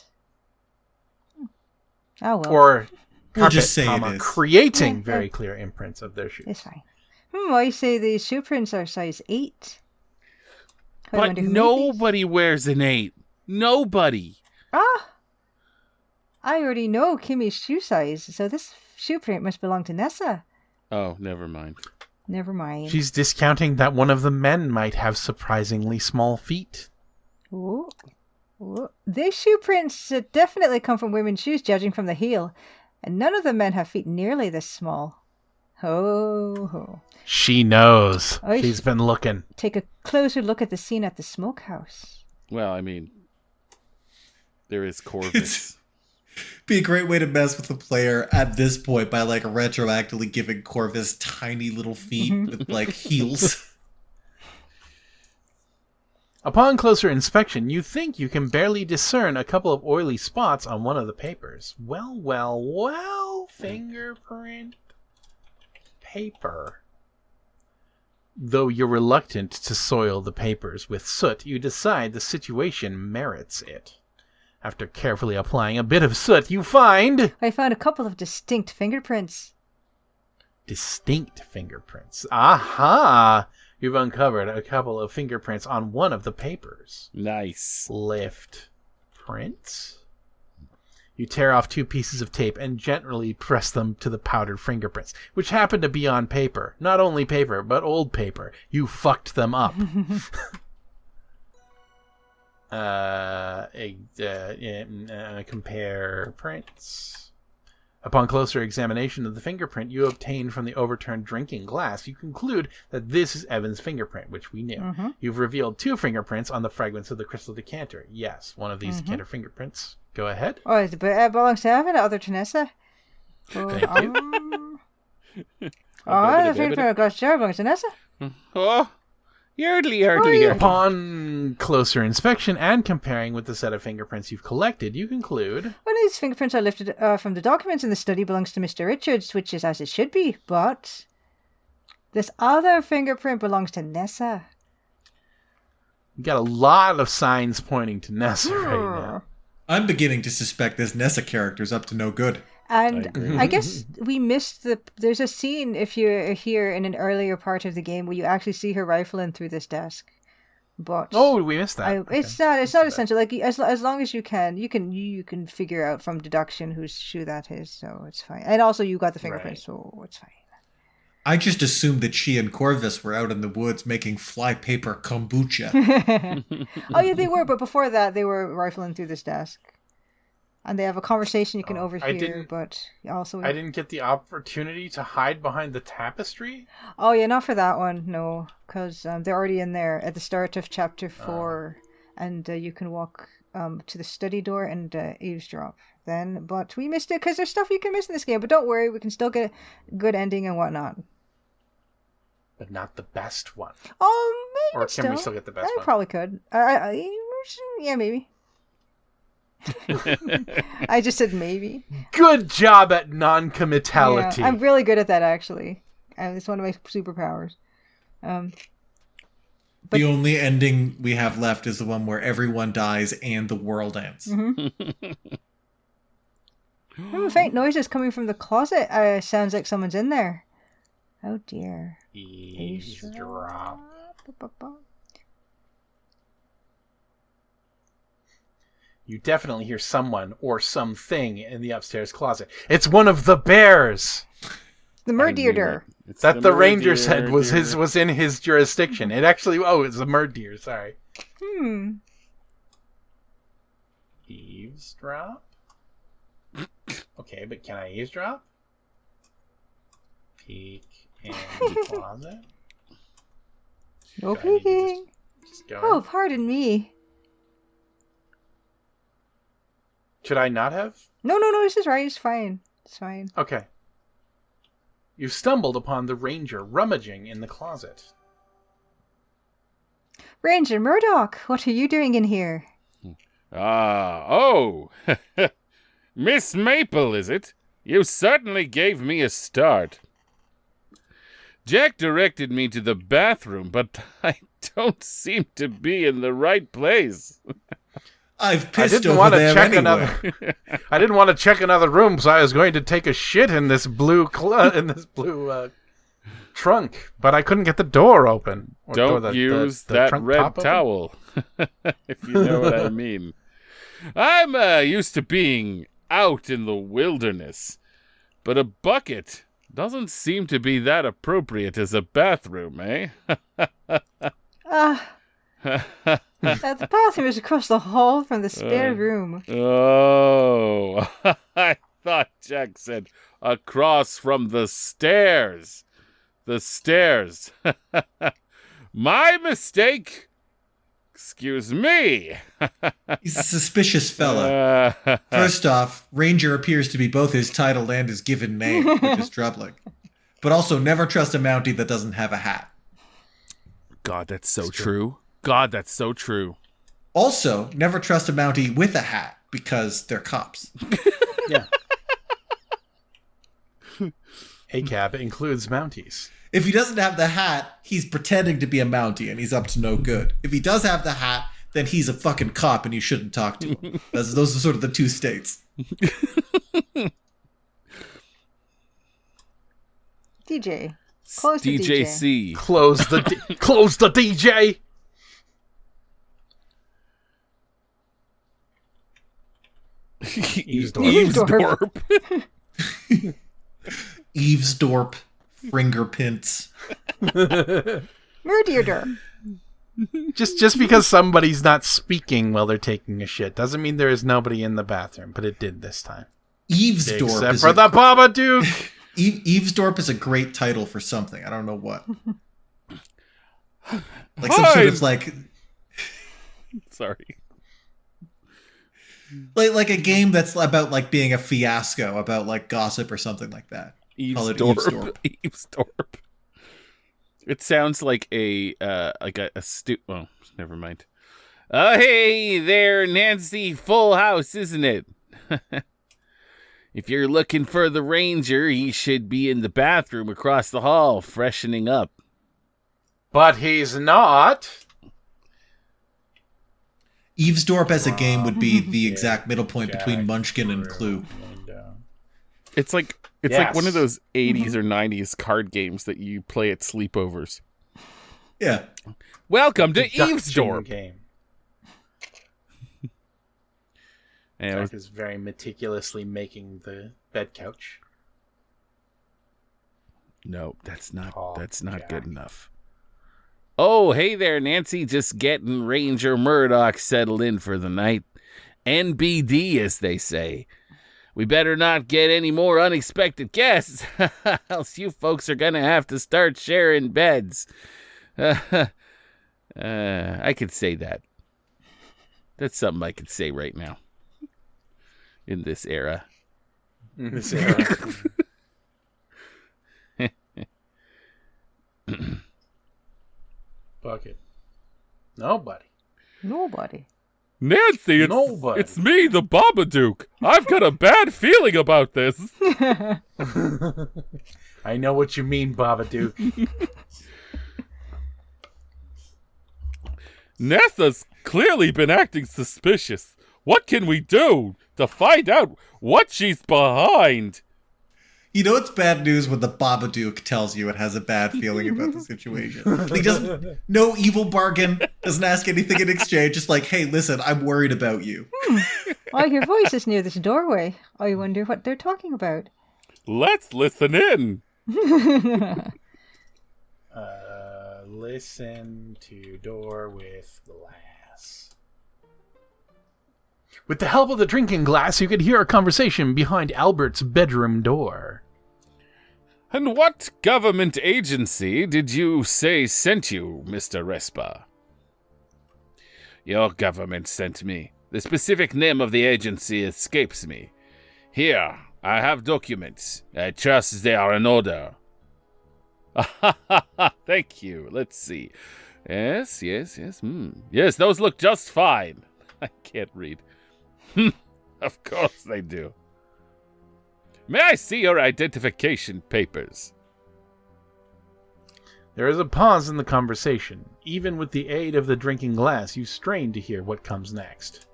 Oh well. Or We'll carpet, just say it comma, is. creating Yeah, very clear imprints of their shoes. It's fine. I say the shoe prints are size 8. I But wonder who made these. nobody wears an 8. Nobody. Ah! I already know Kimmy's shoe size, so this shoe print must belong to Nessa. Oh, never mind. Never mind. She's discounting that one of the men might have surprisingly small feet. Ooh. Ooh. These shoe prints definitely come from women's shoes, judging from the heel. And none of the men have feet nearly this small. Ho. She knows. Oh, She's been looking. Take a closer look at the scene at the smokehouse. Well, I mean, there is Corvus. Be a great way to mess with the player at this point by like retroactively giving Corvus tiny little feet with like heels. Upon closer inspection, you think you can barely discern a couple of oily spots on one of the papers. Well, fingerprint paper. Though you're reluctant to soil the papers with soot, you decide the situation merits it. After carefully applying a bit of soot, you find... I found a couple of distinct fingerprints. Distinct fingerprints. Aha! You've uncovered a couple of fingerprints on one of the papers. Nice. Lift prints. You tear off 2 pieces of tape and gently press them to the powdered fingerprints, which happen to be on paper. Not only paper, but old paper. You fucked them up. Compare prints. Upon closer examination of the fingerprint you obtained from the overturned drinking glass, you conclude that this is Evan's fingerprint, which we knew. Mm-hmm. You've revealed 2 fingerprints on the fragments of the crystal decanter. Yes, one of these decanter fingerprints. Go ahead. Oh, it belongs to Evan, the other to Nessa. Oh, Thank the fingerprint across the chair belongs to Nessa. Oh, yardly. Upon closer inspection and comparing with the set of fingerprints you've collected, you conclude... One of these fingerprints I lifted from the documents in the study belongs to Mr. Richards, which is as it should be, but this other fingerprint belongs to Nessa. You got a lot of signs pointing to Nessa right now. I'm beginning to suspect this Nessa character's up to no good. And I guess we missed there's a scene, if you're here in an earlier part of the game, where you actually see her rifling through this desk. But Oh, we missed that. it's not essential. Like as long as you can figure out from deduction whose shoe that is, so it's fine. And also you got the fingerprints, so it's fine. I just assumed that she and Corvus were out in the woods making flypaper kombucha. Oh yeah, they were, but before that they were rifling through this desk. And they have a conversation you can overhear, but also... I didn't get the opportunity to hide behind the tapestry? Oh yeah, not for that one, no. Because they're already in there at the start of Chapter 4. And you can walk to the study door and eavesdrop then. But we missed it because there's stuff you can miss in this game. But don't worry, we can still get a good ending and whatnot. But not the best one. Oh, maybe Or can we still get the best I one? probably could. Yeah, maybe. I just said maybe. Good job at non-committality. Yeah, I'm really good at that, actually. It's one of my superpowers. But The only ending we have left is the one where everyone dies and the world ends. Faint noises coming from the closet. Sounds like someone's in there. Oh dear. Eavesdrop. You definitely hear someone or something in the upstairs closet. It's one of the bears! The Murdeer. That the ranger said was in his jurisdiction. It actually... Oh, it's a Murdeer, sorry. Eavesdrop? Okay, but can I eavesdrop? Peek in the closet? No Do I need to peeking. just go Oh, in? pardon me. Should I not have? No, this is right. It's fine. It's fine. Okay. You stumbled upon the ranger rummaging in the closet. Ranger Murdoch, what are you doing in here? Miss Maple, is it? You certainly gave me a start. Jack directed me to the bathroom, but I don't seem to be in the right place. I've pissed over there anyway. I didn't want to check another room, so I was going to take a shit in this blue trunk, but I couldn't get the door open. Don't use that red towel, if you know what I mean. I'm used to being out in the wilderness, but a bucket Doesn't seem to be that appropriate as a bathroom, eh? The bathroom is across the hall from the spare room. Oh, I thought Jack said across from the stairs. The stairs. My mistake. Excuse me. He's a suspicious fella. First off, Ranger appears to be both his title and his given name, which is troubling. But also, never trust a Mountie that doesn't have a hat. God, that's so true. God, that's so true. Also, never trust a Mountie with a hat, because they're cops. Yeah. ACAB includes Mounties. If he doesn't have the hat, he's pretending to be a Mountie and he's up to no good. If he does have the hat, then he's a fucking cop and you shouldn't talk to him. Those are sort of the two states. DJ. Close the DJ. DJC. Close the DJ. Eavesdorp. Eavesdorp. Fingerpints. Murdeer. Just because somebody's not speaking while they're taking a shit doesn't mean there is nobody in the bathroom, but it did this time. Eavesdorp. Except for the Babadook. Eavesdorp is a great title for something. I don't know what. Like some sort of like... Sorry. Like a game that's about like being a fiasco, about like gossip or something like that. Eavesdorp. Eavesdorp. It sounds like a well, never mind. Hey there, Nancy. Full house, isn't it? If you're looking for the Ranger, he should be in the bathroom across the hall, freshening up. But he's not. Eavesdorp as a game would be the exact middle point between Munchkin and Clue. It's like one of those 80s or 90s card games that you play at sleepovers. Yeah. Welcome to Eavesdorp. Game. And Jack is very meticulously making the bed couch. No, that's not Jack. good enough. Oh, hey there, Nancy. Just getting Ranger Murdoch settled in for the night. NBD, as they say. We better not get any more unexpected guests, else you folks are going to have to start sharing beds. I could say that. That's something I could say right now. In this era. Fuck it. Nobody. Nancy, Nobody. it's me, the Babadook. I've got a bad feeling about this. I know what you mean, Babadook. Nessa's clearly been acting suspicious. What can we do to find out what she's behind? You know it's bad news when the Babadook tells you it has a bad feeling about the situation. He doesn't, no evil bargain, doesn't ask anything in exchange, just like, hey, listen, I'm worried about you. Oh, your voice is near this doorway. I wonder what they're talking about. Let's listen in. Listen to door with glass. With the help of the drinking glass, you could hear a conversation behind Albert's bedroom door. And what government agency did you say sent you, Mr. Respa? Your government sent me. The specific name of the agency escapes me. Here, I have documents. I trust they are in order. Thank you. Let's see. Yes. Yes, those look just fine. I can't read. Of course they do. May I see your identification papers? There is a pause in the conversation. Even with the aid of the drinking glass, you strain to hear what comes next.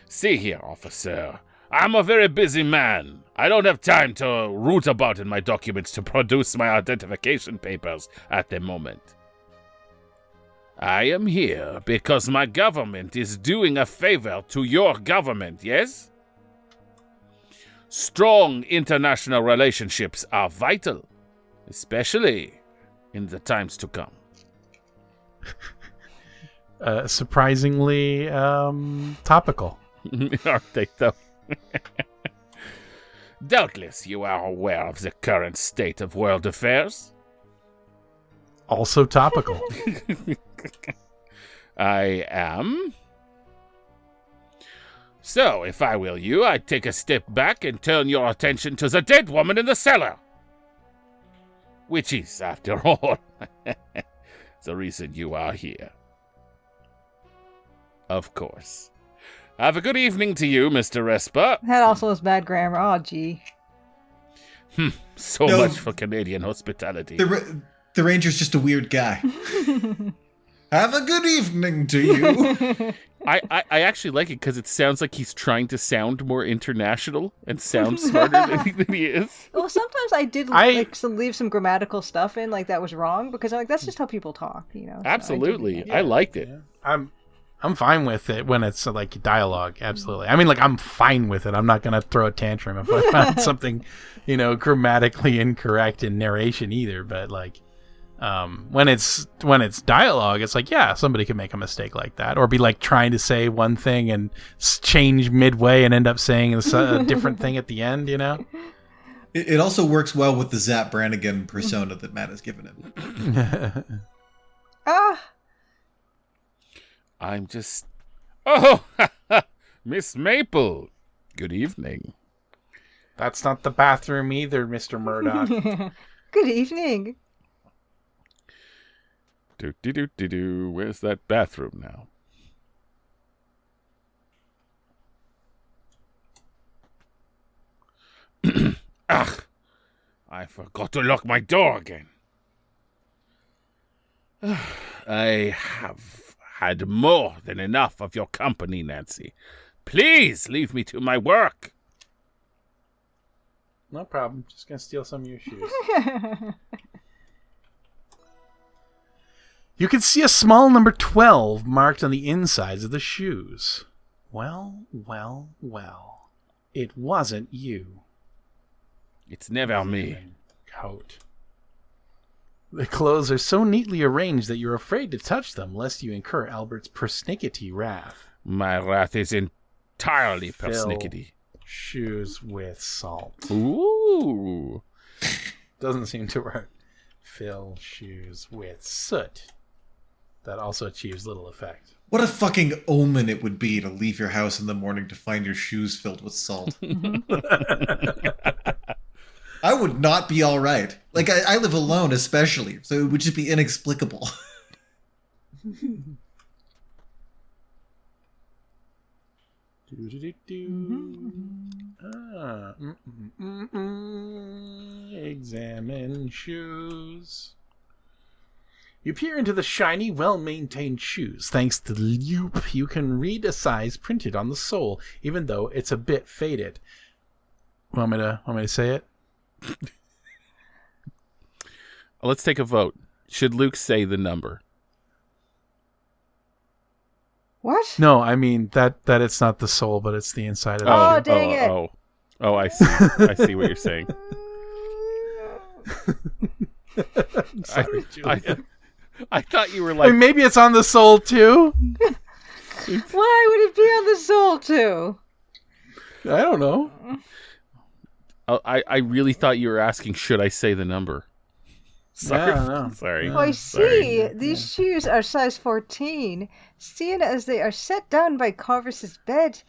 See here, officer. I'm a very busy man. I don't have time to root about in my documents to produce my identification papers at the moment. I am here because my government is doing a favor to your government, yes? Strong international relationships are vital, especially in the times to come. Surprisingly topical. Aren't they, though? Doubtless you are aware of the current state of world affairs. Also topical. I am. So, if I were you, I'd take a step back and turn your attention to the dead woman in the cellar. Which is, after all, the reason you are here. Of course. Have a good evening to you, Mr. Resper. That also is bad grammar. Oh, gee. So No. much for Canadian hospitality. The ranger's just a weird guy. Have a good evening to you. I actually like it because it sounds like he's trying to sound more international and sound smarter than he is. Well, sometimes I did leave some grammatical stuff in, like that was wrong, because I'm like, that's just how people talk, you know. So Absolutely. I I liked it. I'm fine with it when it's like dialogue. Absolutely. I mean, like, I'm fine with it. I'm not gonna throw a tantrum if I find something, grammatically incorrect in narration either. But like, when it's dialogue, it's like, yeah, somebody could make a mistake like that, or be like trying to say one thing and change midway and end up saying a different thing at the end. It also works well with the Zap Brannigan persona that Matt has given him. I'm just... Oh, Miss Maple. Good evening. That's not the bathroom either, Mr. Murdoch. Good evening. Do. Where's that bathroom now? Ugh, I forgot to lock my door again. I have had more than enough of your company, Nancy. Please leave me to my work. No problem. Just gonna steal some of your shoes. You can see a small number 12 marked on the insides of the shoes. Well. It wasn't you. It's never me. Coat. The clothes are so neatly arranged that you're afraid to touch them lest you incur Albert's persnickety wrath. My wrath is entirely persnickety. Shoes with salt. Ooh. Doesn't seem to work. Fill shoes with soot. That also achieves little effect. What a fucking omen it would be to leave your house in the morning to find your shoes filled with salt. I would not be all right. Like, I live alone especially, so it would just be inexplicable. Examine shoes. You peer into the shiny, well-maintained shoes. Thanks to the loop, you can read a size printed on the sole, even though it's a bit faded. Want me to say it? Let's take a vote. Should Luke say the number? What? No, I mean that it's not the sole, but it's the inside of the Oh, shoe. dang it. Oh, I see. I see what you're saying. Sorry, Julia. I thought you were I like... mean, maybe it's on the sole too. Why would it be on the sole too? I don't know. I really thought you were asking, should I say the number? Sorry. Yeah, I know. Sorry. Oh, I Sorry. see. These shoes are size 14. Seeing as they are set down by Corvus's bed,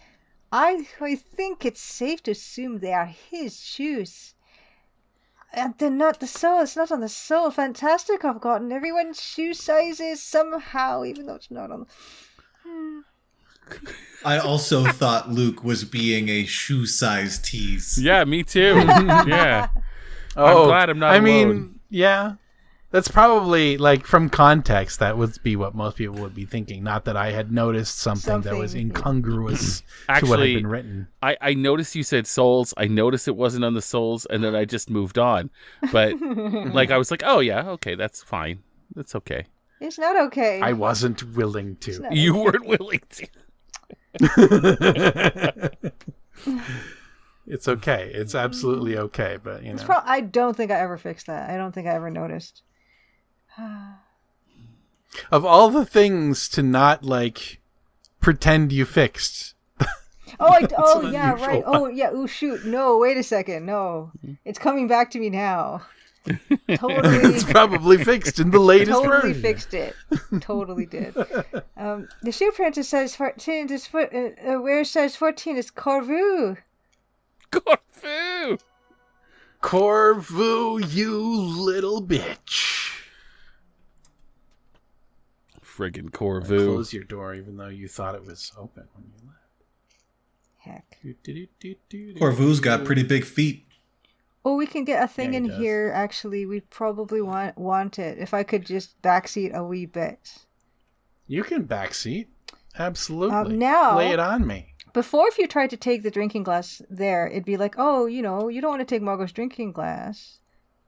I think it's safe to assume they are his shoes. And they're not the sole. It's not on the sole. Fantastic. I've gotten everyone's shoe sizes somehow, even though it's not on the... I also thought Luke was being a shoe size tease. Yeah, me too. Yeah. I'm glad I'm not alone. mean, yeah. That's probably, like, from context, that would be what most people would be thinking. Not that I had noticed something that was incongruous to what had been written. I noticed you said souls. I noticed it wasn't on the souls, and then I just moved on. But, like, I was like, oh, yeah, okay, that's fine. That's okay. It's not okay. I wasn't willing It's to. not You okay. weren't willing to. It's okay. It's absolutely okay. But you know, I don't think I ever fixed that. I don't think I ever noticed. of all the things to not like pretend you fixed. Oh yeah, unusual right. Oh yeah. Oh shoot. No, wait a second. No, it's coming back to me now. Totally. It's probably fixed in the latest Totally version. fixed it. Totally did. The shoe print says 14. Where it says 14 is Corvu. Corfu! Corvu, you little bitch. Friggin' Corvu. Close your door, even though you thought it was open when you left. Heck. Corvu's got pretty big feet. Oh, we can get a thing Yeah, in he does. here. Actually, we probably want it. If I could just backseat a wee bit. You can backseat. Absolutely. Now- Lay it on me. Before, if you tried to take the drinking glass there, it'd be like, oh, you don't want to take Margot's drinking glass.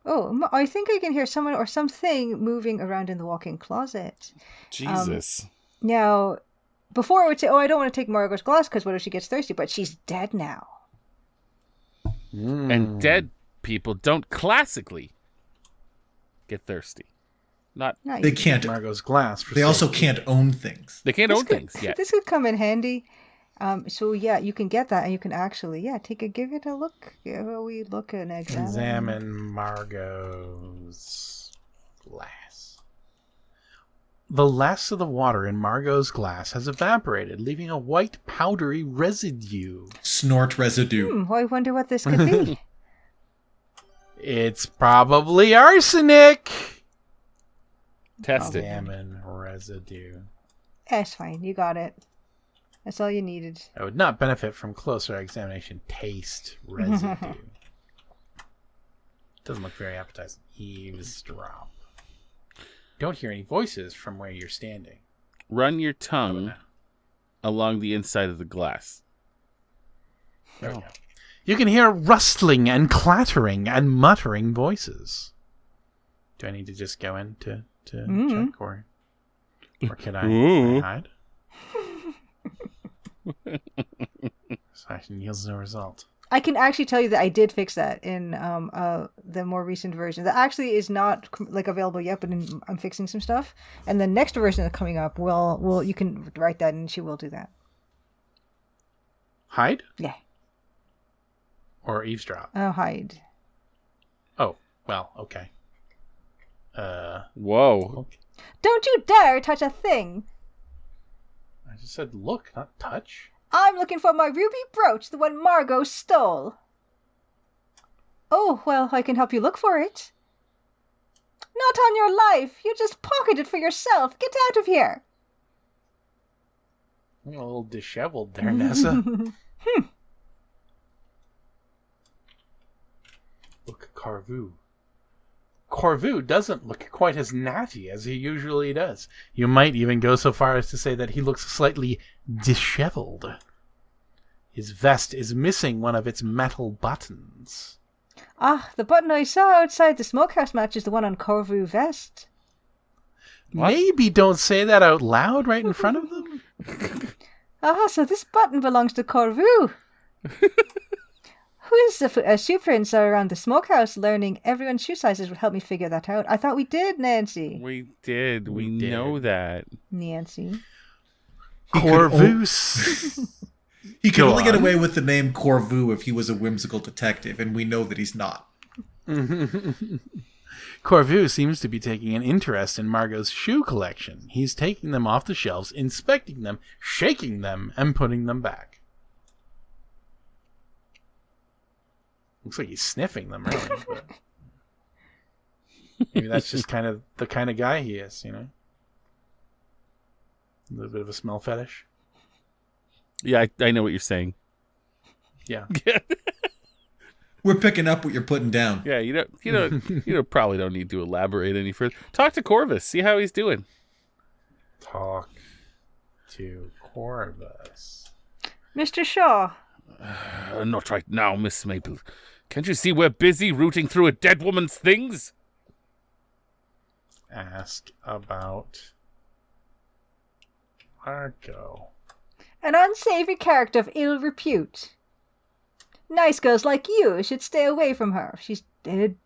Oh, I think I can hear someone or something moving around in the walk-in closet. Jesus. Now, before I would say, oh, I don't want to take Margot's glass because what if she gets thirsty? But she's dead now. And dead people don't classically get thirsty. Not They can't. Margot's glass. For They also safety. can't own things. they can't This own could- things yet. This could come in handy. So yeah, you can get that, and you can actually give it a look. Give a wee look and Examine Margot's glass. The last of the water in Margot's glass has evaporated, leaving a white powdery residue. Snort residue. I wonder what this could be. It's probably arsenic. Test it. Examine residue. That's fine. You got it. That's all you needed. I would not benefit from closer examination. Taste residue. Doesn't look very appetizing. Eavesdrop. Don't hear any voices from where you're standing. Run your tongue along the inside of the glass. There we go. You can hear rustling and clattering and muttering voices. Do I need to just go in to check, or can I hide? Action yields no result. I can actually tell you that I did fix that in the more recent version. That actually is not like available yet, but I'm fixing some stuff. And the next version that's coming up, will you can write that, and she will do that. Hide Yeah. or eavesdrop? I'll hide. Oh, well, okay. Whoa. Don't you dare touch a thing! I just said look, not touch. I'm looking for my ruby brooch, the one Margot stole. Oh, well, I can help you look for it. Not on your life. You just pocketed it for yourself. Get out of here. You're a little disheveled there, Nessa. Look, Corvu. Corvu doesn't look quite as natty as he usually does. You might even go so far as to say that he looks slightly disheveled. His vest is missing one of its metal buttons. Ah, the button I saw outside the smokehouse matches the one on Corvu vest. What? Maybe don't say that out loud right in front of them. Ah, so this button belongs to Corvu. Who is the shoe prints around the smokehouse learning everyone's shoe sizes would help me figure that out. I thought we did, Nancy. We did. We did. know that. Nancy. Corvus. He could Go only get on. away with the name Corvu if he was a whimsical detective, and we know that he's not. Corvu seems to be taking an interest in Margot's shoe collection. He's taking them off the shelves, inspecting them, shaking them, and putting them back. Looks like he's sniffing them, really. But maybe that's just kind of the kind of guy he is, you know? A little bit of a smell fetish. Yeah, I know what you're saying. Yeah. We're picking up what you're putting down. Yeah, you probably don't need to elaborate any further. Talk to Corvus. See how he's doing. Talk to Corvus. Mr. Shaw. Not right now, Miss Maple. Can't you see we're busy rooting through a dead woman's things? Ask about Margot. An unsavory character of ill repute. Nice girls like you should stay away from her. She's dead.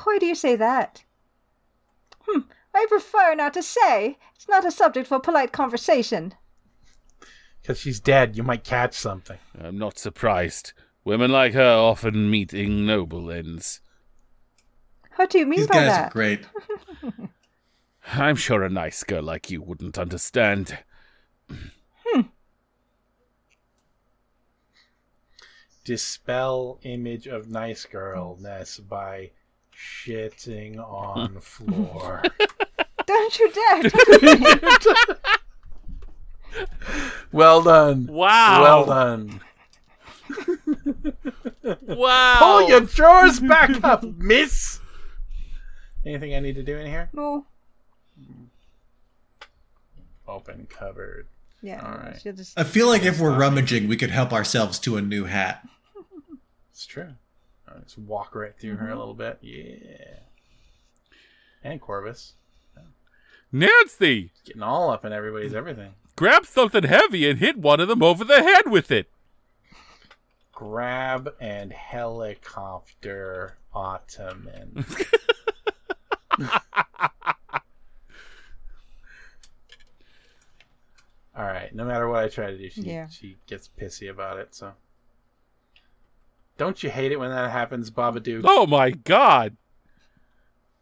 Why do you say that? I prefer not to say. It's not a subject for polite conversation. Because she's dead, you might catch something. I'm not surprised. Women like her often meet ignoble ends. What do you mean These by guys that? are great. I'm sure a nice girl like you wouldn't understand. Dispel image of nice girlness by shitting on floor. Don't you dare! Don't you dare. Well done. Wow. Well done. Wow. Pull your drawers back up, miss. Anything I need to do in here? No. Open cupboard. Yeah. All right. She'll just... I feel like if we're rummaging, we could help ourselves to a new hat. It's true. I'll just walk right through her a little bit. Yeah. And Corvus. Nancy, Getting all up in everybody's everything. grab something heavy and hit one of them over the head with it. Grab and helicopter Ottoman. Alright, no matter what I try to do, she gets pissy about it, so. Don't you hate it when that happens, Babadook? Oh my God.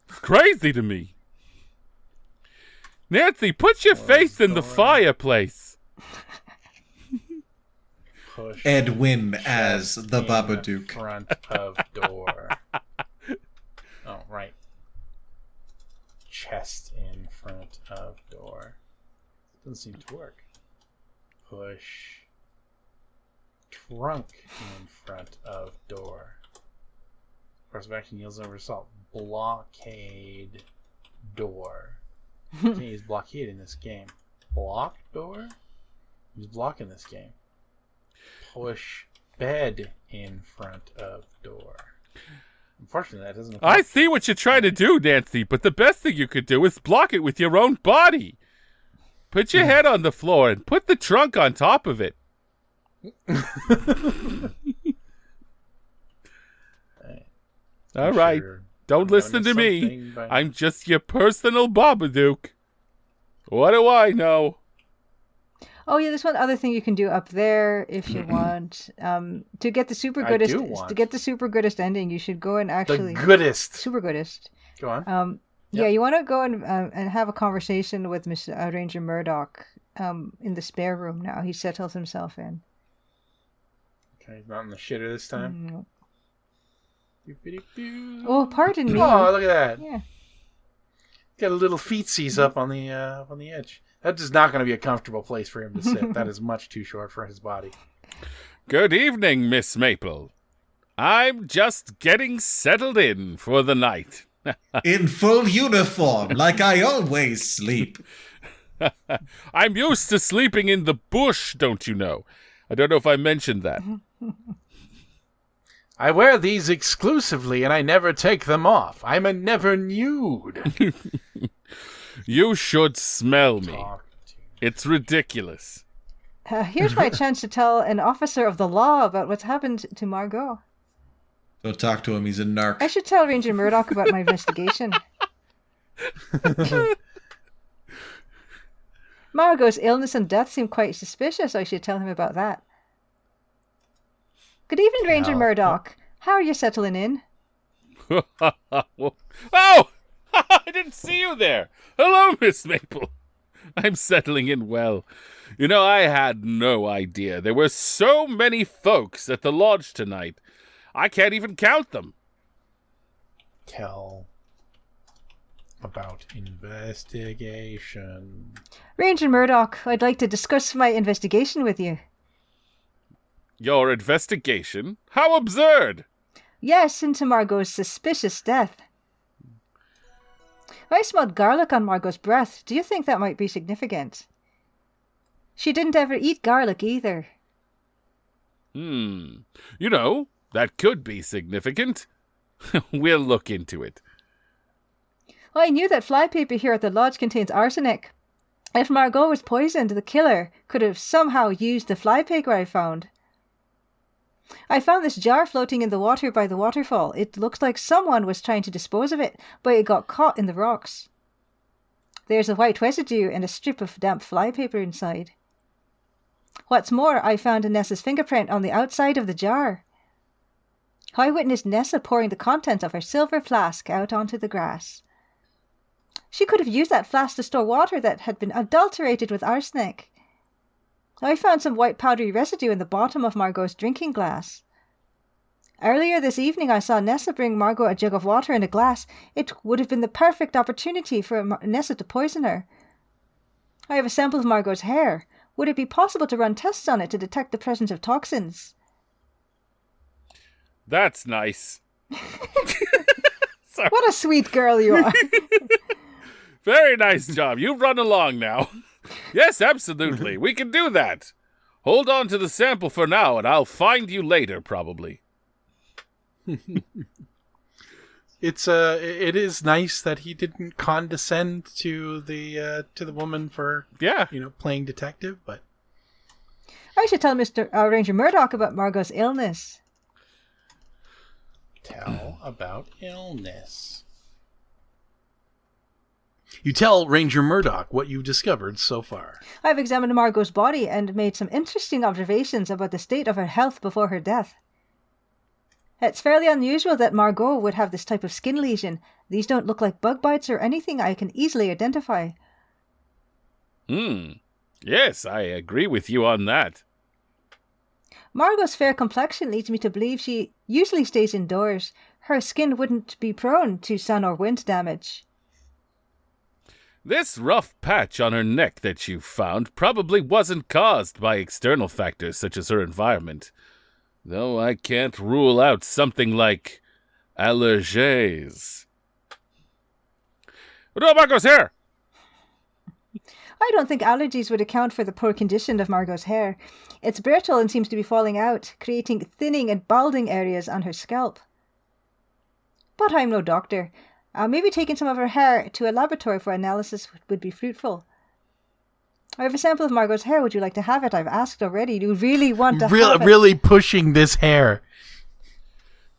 It's crazy to me. Nancy, put your face in the fireplace. Push Edwin as the in Babadook. front of door. Oh, right. Chest in front of door. Doesn't seem to work. Push trunk in front of door. Course of action yields no result. Blockade door. Can't use blockade in this game. Block door? Use block in this game. Push bed in front of door. Unfortunately, that doesn't. I see what you're trying to do, Nancy, but the best thing you could do is block it with your own body. Put your head on the floor and put the trunk on top of it. All right. Sure. Don't listen to me. I'm just your personal Babadook. What do I know? Oh yeah, there's one other thing you can do up there if you want. To get the super I do goodest, want. to get the super goodest ending, you should go and actually The goodest. super goodest. Go on. Yeah, you want to go and have a conversation with Mr. Ranger Murdoch in the spare room now. He settles himself in. Okay, he's not in the shitter this time. Mm. Doop-a-doop-doo. Oh, pardon me. Oh, look at that. Yeah. Got a little feetsies up on the edge. That is not going to be a comfortable place for him to sit. That is much too short for his body. Good evening, Miss Maple. I'm just getting settled in for the night. In full uniform, like I always sleep. I'm used to sleeping in the bush, don't you know? I don't know if I mentioned that. I wear these exclusively and I never take them off. I'm a never nude. You should smell me. Talk to It's ridiculous. Here's my chance to tell an officer of the law about what's happened to Margot. Don't talk to him, he's a narc. I should tell Ranger Murdoch about my investigation. Margot's illness and death seem quite suspicious. I should tell him about that. Good evening, Ranger Cal. Murdoch. How are you settling in? Oh! I didn't see you there. Hello, Miss Maple. I'm settling in well. You know, I had no idea there were so many folks at the lodge tonight. I can't even count them. tell about investigation. Ranger Murdoch, I'd like to discuss my investigation with you. Your investigation? How absurd! Yes, into Margot's suspicious death. I smelled garlic on Margot's breath. Do you think that might be significant? She didn't ever eat garlic either. You know, that could be significant. We'll look into it. I knew that flypaper here at the lodge contains arsenic. If Margot was poisoned, the killer could have somehow used the flypaper I found. I found this jar floating in the water by the waterfall. It looked like someone was trying to dispose of it, but it got caught in the rocks. There's a white residue and a strip of damp flypaper inside. What's more, I found Nessa's fingerprint on the outside of the jar. I witnessed Nessa pouring the contents of her silver flask out onto the grass. She could have used that flask to store water that had been adulterated with arsenic. I found some white powdery residue in the bottom of Margot's drinking glass. Earlier this evening I saw Nessa bring Margot a jug of water and a glass. It would have been the perfect opportunity for Nessa to poison her. I have a sample of Margot's hair. Would it be possible to run tests on it to detect the presence of toxins? That's nice. Sorry. What a sweet girl you are. Very nice job. You run along now. Yes, absolutely. We can do that. Hold on to the sample for now, and I'll find you later, probably. It is nice that he didn't condescend to the woman for playing detective, but I should tell Mr. Ranger Murdoch about Margot's illness. Tell about illness. You tell Ranger Murdoch what you've discovered so far. I've examined Margot's body and made some interesting observations about the state of her health before her death. It's fairly unusual that Margot would have this type of skin lesion. These don't look like bug bites or anything I can easily identify. Yes, I agree with you on that. Margot's fair complexion leads me to believe she usually stays indoors. Her skin wouldn't be prone to sun or wind damage. This rough patch on her neck that you found probably wasn't caused by external factors such as her environment. Though I can't rule out something like allergies. What about Margot's hair? I don't think allergies would account for the poor condition of Margot's hair. It's brittle and seems to be falling out, creating thinning and balding areas on her scalp. But I'm no doctor. Maybe taking some of her hair to a laboratory for analysis would be fruitful. I have a sample of Margot's hair. Would you like to have it? I've asked already. Do you really want to have it? Really pushing this hair.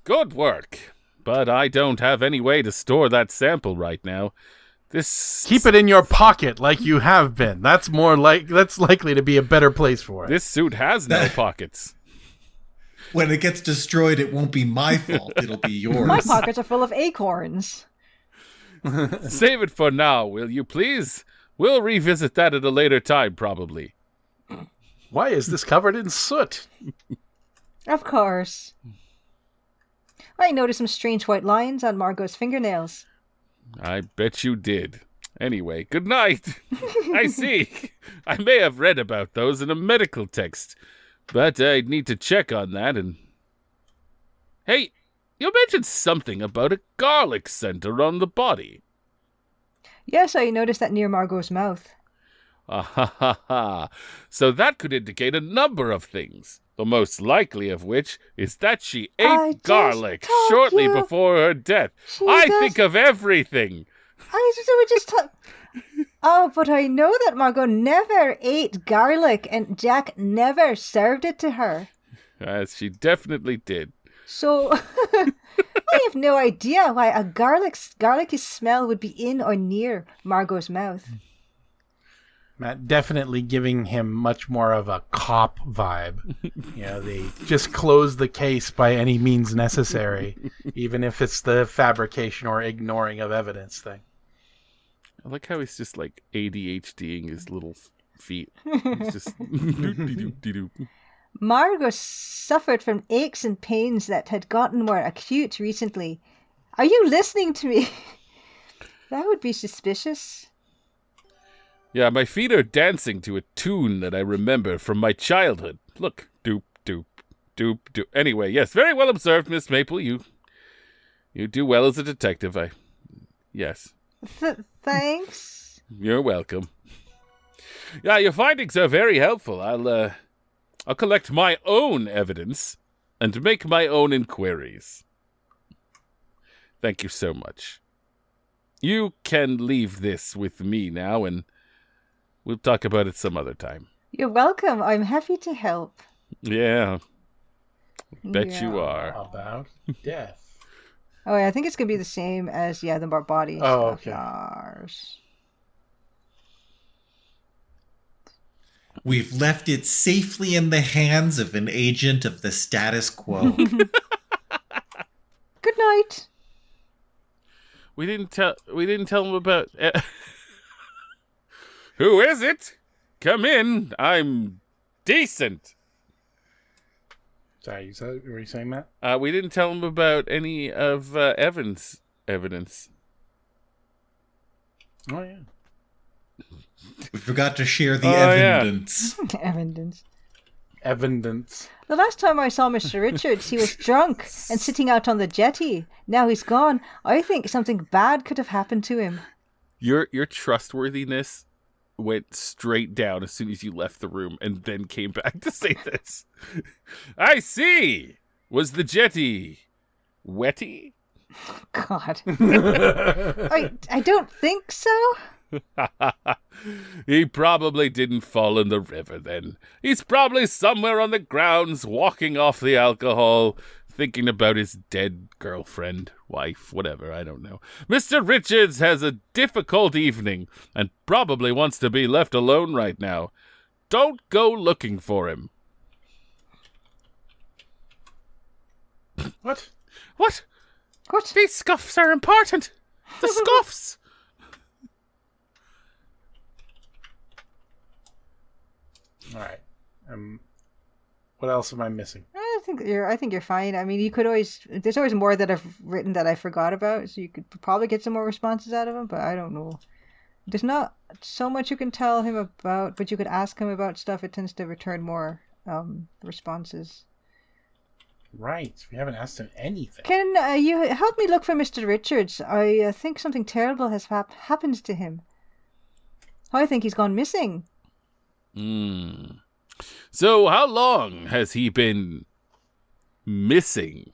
Good work. But I don't have any way to store that sample right now. Keep it in your pocket like you have been. That's likely to be a better place for it. This suit has no pockets. When it gets destroyed, it won't be my fault. It'll be yours. My pockets are full of acorns. Save it for now, will you please? We'll revisit that at a later time, probably. Why is this covered in soot? Of course. I noticed some strange white lines on Margot's fingernails. I bet you did. Anyway, good night. I see. I may have read about those in a medical text, but I'd need to check on that and... Hey, you mentioned something about a garlic center on the body. Yes, I noticed that near Margot's mouth. Ah-ha-ha-ha. So that could indicate a number of things, the most likely of which is that she ate garlic shortly before her death. Think of everything. Oh, but I know that Margot never ate garlic and Jack never served it to her. Yes, she definitely did. So, I have no idea why a garlicky smell would be in or near Margot's mouth. Matt, definitely giving him much more of a cop vibe. They just close the case by any means necessary, even if it's the fabrication or ignoring of evidence thing. I like how he's just like ADHDing his little feet. It's just doop-de-doop-de-doop. Margot suffered from aches and pains that had gotten more acute recently. Are you listening to me? That would be suspicious. Yeah, my feet are dancing to a tune that I remember from my childhood. Look, doop, doop, doop, doop. Anyway, yes, very well observed, Miss Maple. You do well as a detective. Yes. Thanks. You're welcome. Yeah, your findings are very helpful. I'll collect my own evidence and make my own inquiries. Thank you so much. You can leave this with me now, and we'll talk about it some other time. You're welcome. I'm happy to help. Yeah. Bet you Yeah. are. About death. Oh, yeah, I think it's gonna be the same as the body. Oh, stuff. okay. Yars. We've left it safely in the hands of an agent of the status quo. Good night. We didn't tell him about. Who is it? Come in. I'm decent. Sorry, were you saying that? We didn't tell him about any of Evan's evidence. Oh, yeah. We forgot to share the Oh, yeah. evidence. Evidence. The last time I saw Mr. Richards, he was drunk and sitting out on the jetty. Now he's gone. I think something bad could have happened to him. Your trustworthiness went straight down as soon as you left the room and then came back to say this. I see. Was the jetty wetty? God. I don't think so. He probably didn't fall in the river then. He's probably somewhere on the grounds walking off the alcohol, thinking about his dead girlfriend, wife, whatever, I don't know. Mr. Richards has a difficult evening and probably wants to be left alone right now. Don't go looking for him. What? What? What? These scuffs are important. The scuffs. All right. What else am I missing? I think you're fine. I mean, you could always. There's always more that I've written that I forgot about, so you could probably get some more responses out of him. But I don't know. There's not so much you can tell him about, but you could ask him about stuff. It tends to return more responses. Right. We haven't asked him anything. Can you help me look for Mr. Richards? I think something terrible has happened to him. I think he's gone missing. So how long has he been missing?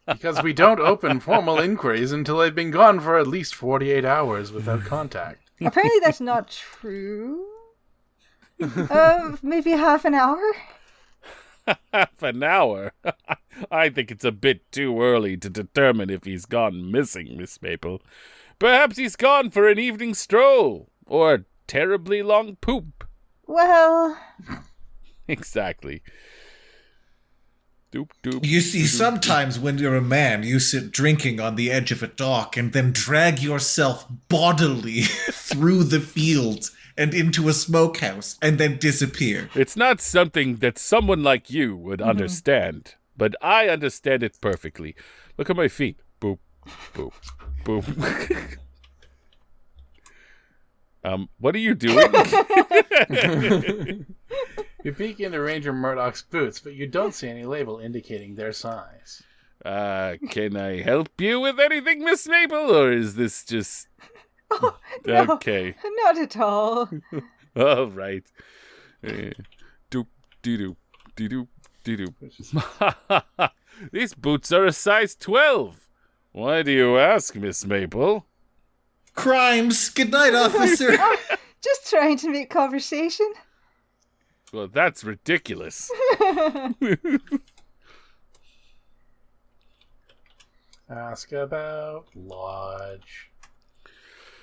Because we don't open formal inquiries until they've been gone for at least 48 hours without contact. Apparently that's not true. Maybe half an hour? Half an hour? I think it's a bit too early to determine if he's gone missing, Miss Maple. Perhaps he's gone for an evening stroll, or a terribly long poop. Well... Exactly. Doop, doop. You see, sometimes when you're a man, you sit drinking on the edge of a dock and then drag yourself bodily through the fields and into a smokehouse and then disappear. It's not something that someone like you would understand, but I understand it perfectly. Look at my feet. Boop, boop, boop. What are you doing? You peek into Ranger Murdoch's boots, but you don't see any label indicating their size. Can I help you with anything, Miss Maple, or is this just... Oh, no, Okay. not at all. All right. Doop, dee-doop, dee-doop, dee-doop. These boots are a size 12. Why do you ask, Miss Maple? Crimes! Good night, officer! Just trying to make conversation. Well, that's ridiculous. Ask about Lodge.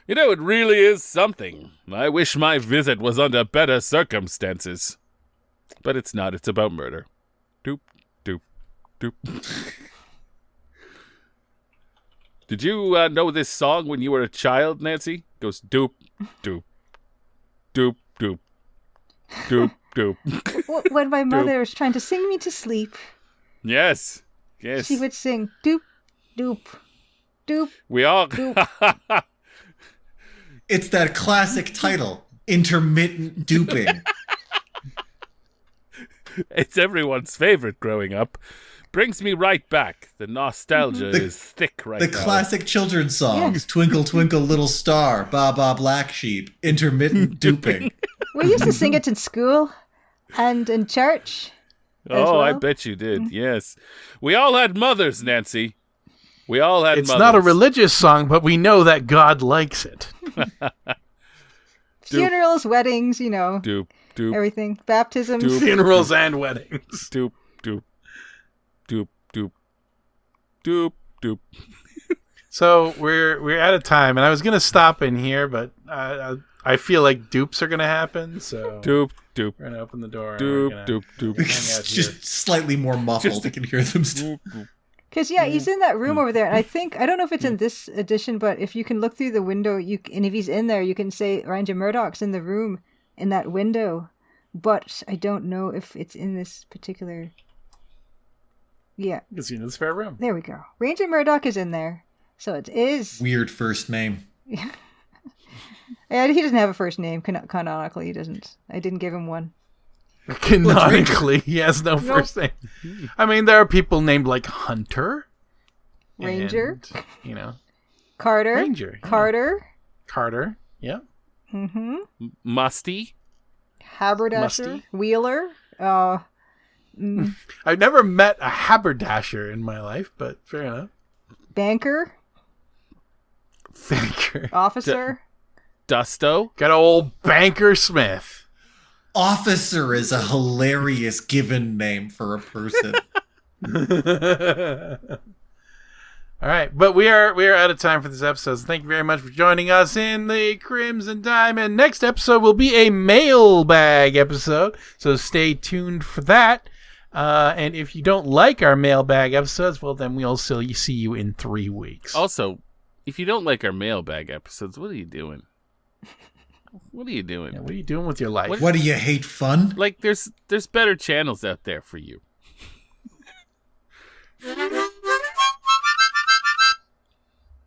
You know, it really is something. I wish my visit was under better circumstances. But it's not. It's about murder. Doop, doop, doop. Did you know this song when you were a child, Nancy? It goes doop, doop, doop, doop, doop, doop. When my mother was trying to sing me to sleep, Yes, yes. she would sing doop, doop, doop. We all... Doop. It's that classic title, Intermittent Dooping. It's everyone's favorite growing up. Brings me right back. The nostalgia is thick right The now. classic children's songs, Yeah. Twinkle Twinkle Little Star, Ba Ba Black Sheep, Intermittent Dooping. We used to sing it in school and in church. Oh, I well. bet you did. Yes. We all had mothers, Nancy. We all had It's mothers. not a religious song, but we know that God likes it. Funerals, weddings, Doop, doop, everything. Baptisms. Doop. Funerals and weddings. doop, doop. Doop, doop. So we're out of time, and I was gonna stop in here, but I feel like dupes are gonna happen. So Doop, doop. we're gonna open the door. Doop, and doop, doop. hang out It's here. just slightly more muffled. I can hear them still. Because he's in that room over there, and I don't know if it's in this edition, but if you can look through the window, and if he's in there, you can say Ranger Murdoch's in the room in that window. But I don't know if it's in this particular. Yeah, Casino Spare Room. there we go. Ranger Murdoch is in there, so it is. Weird first name. And he doesn't have a first name. Canonically, he doesn't. I didn't give him one. Canonically, he has no first name. I mean, there are people named like Hunter, Ranger, and, Carter, Ranger, yeah. Carter. Yeah. Mm-hmm. Musty. Haberdasher, Musty. Wheeler. I've never met a haberdasher in my life, but fair enough. Banker, Banker. officer. Dusto. Got old Banker Smith. Officer is a hilarious given name for a person. All right, but we are out of time for this episode. So thank you very much for joining us in the Crimson Diamond. Next episode will be a mailbag episode, so stay tuned for that. And if you don't like our mailbag episodes, well, then we'll still see you in 3 weeks. Also, if you don't like our mailbag episodes, what are you doing? What are you doing? Yeah, what are you doing with your life? What do you hate fun? Like, there's better channels out there for you.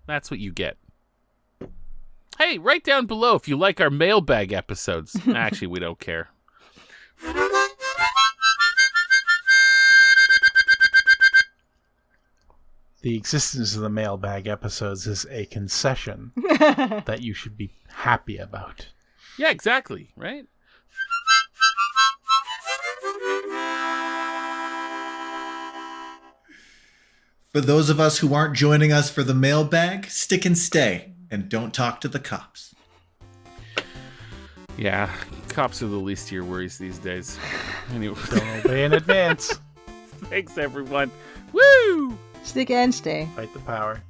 That's what you get. Hey, write down below if you like our mailbag episodes. Actually, we don't care. The existence of the mailbag episodes is a concession that you should be happy about. Yeah, exactly, right? For those of us who aren't joining us for the mailbag, stick and stay, and don't talk to the cops. Yeah, cops are the least of your worries these days. Anyway, Don't obey in advance. thanks everyone. Woo! Stick and stay. Fight the power.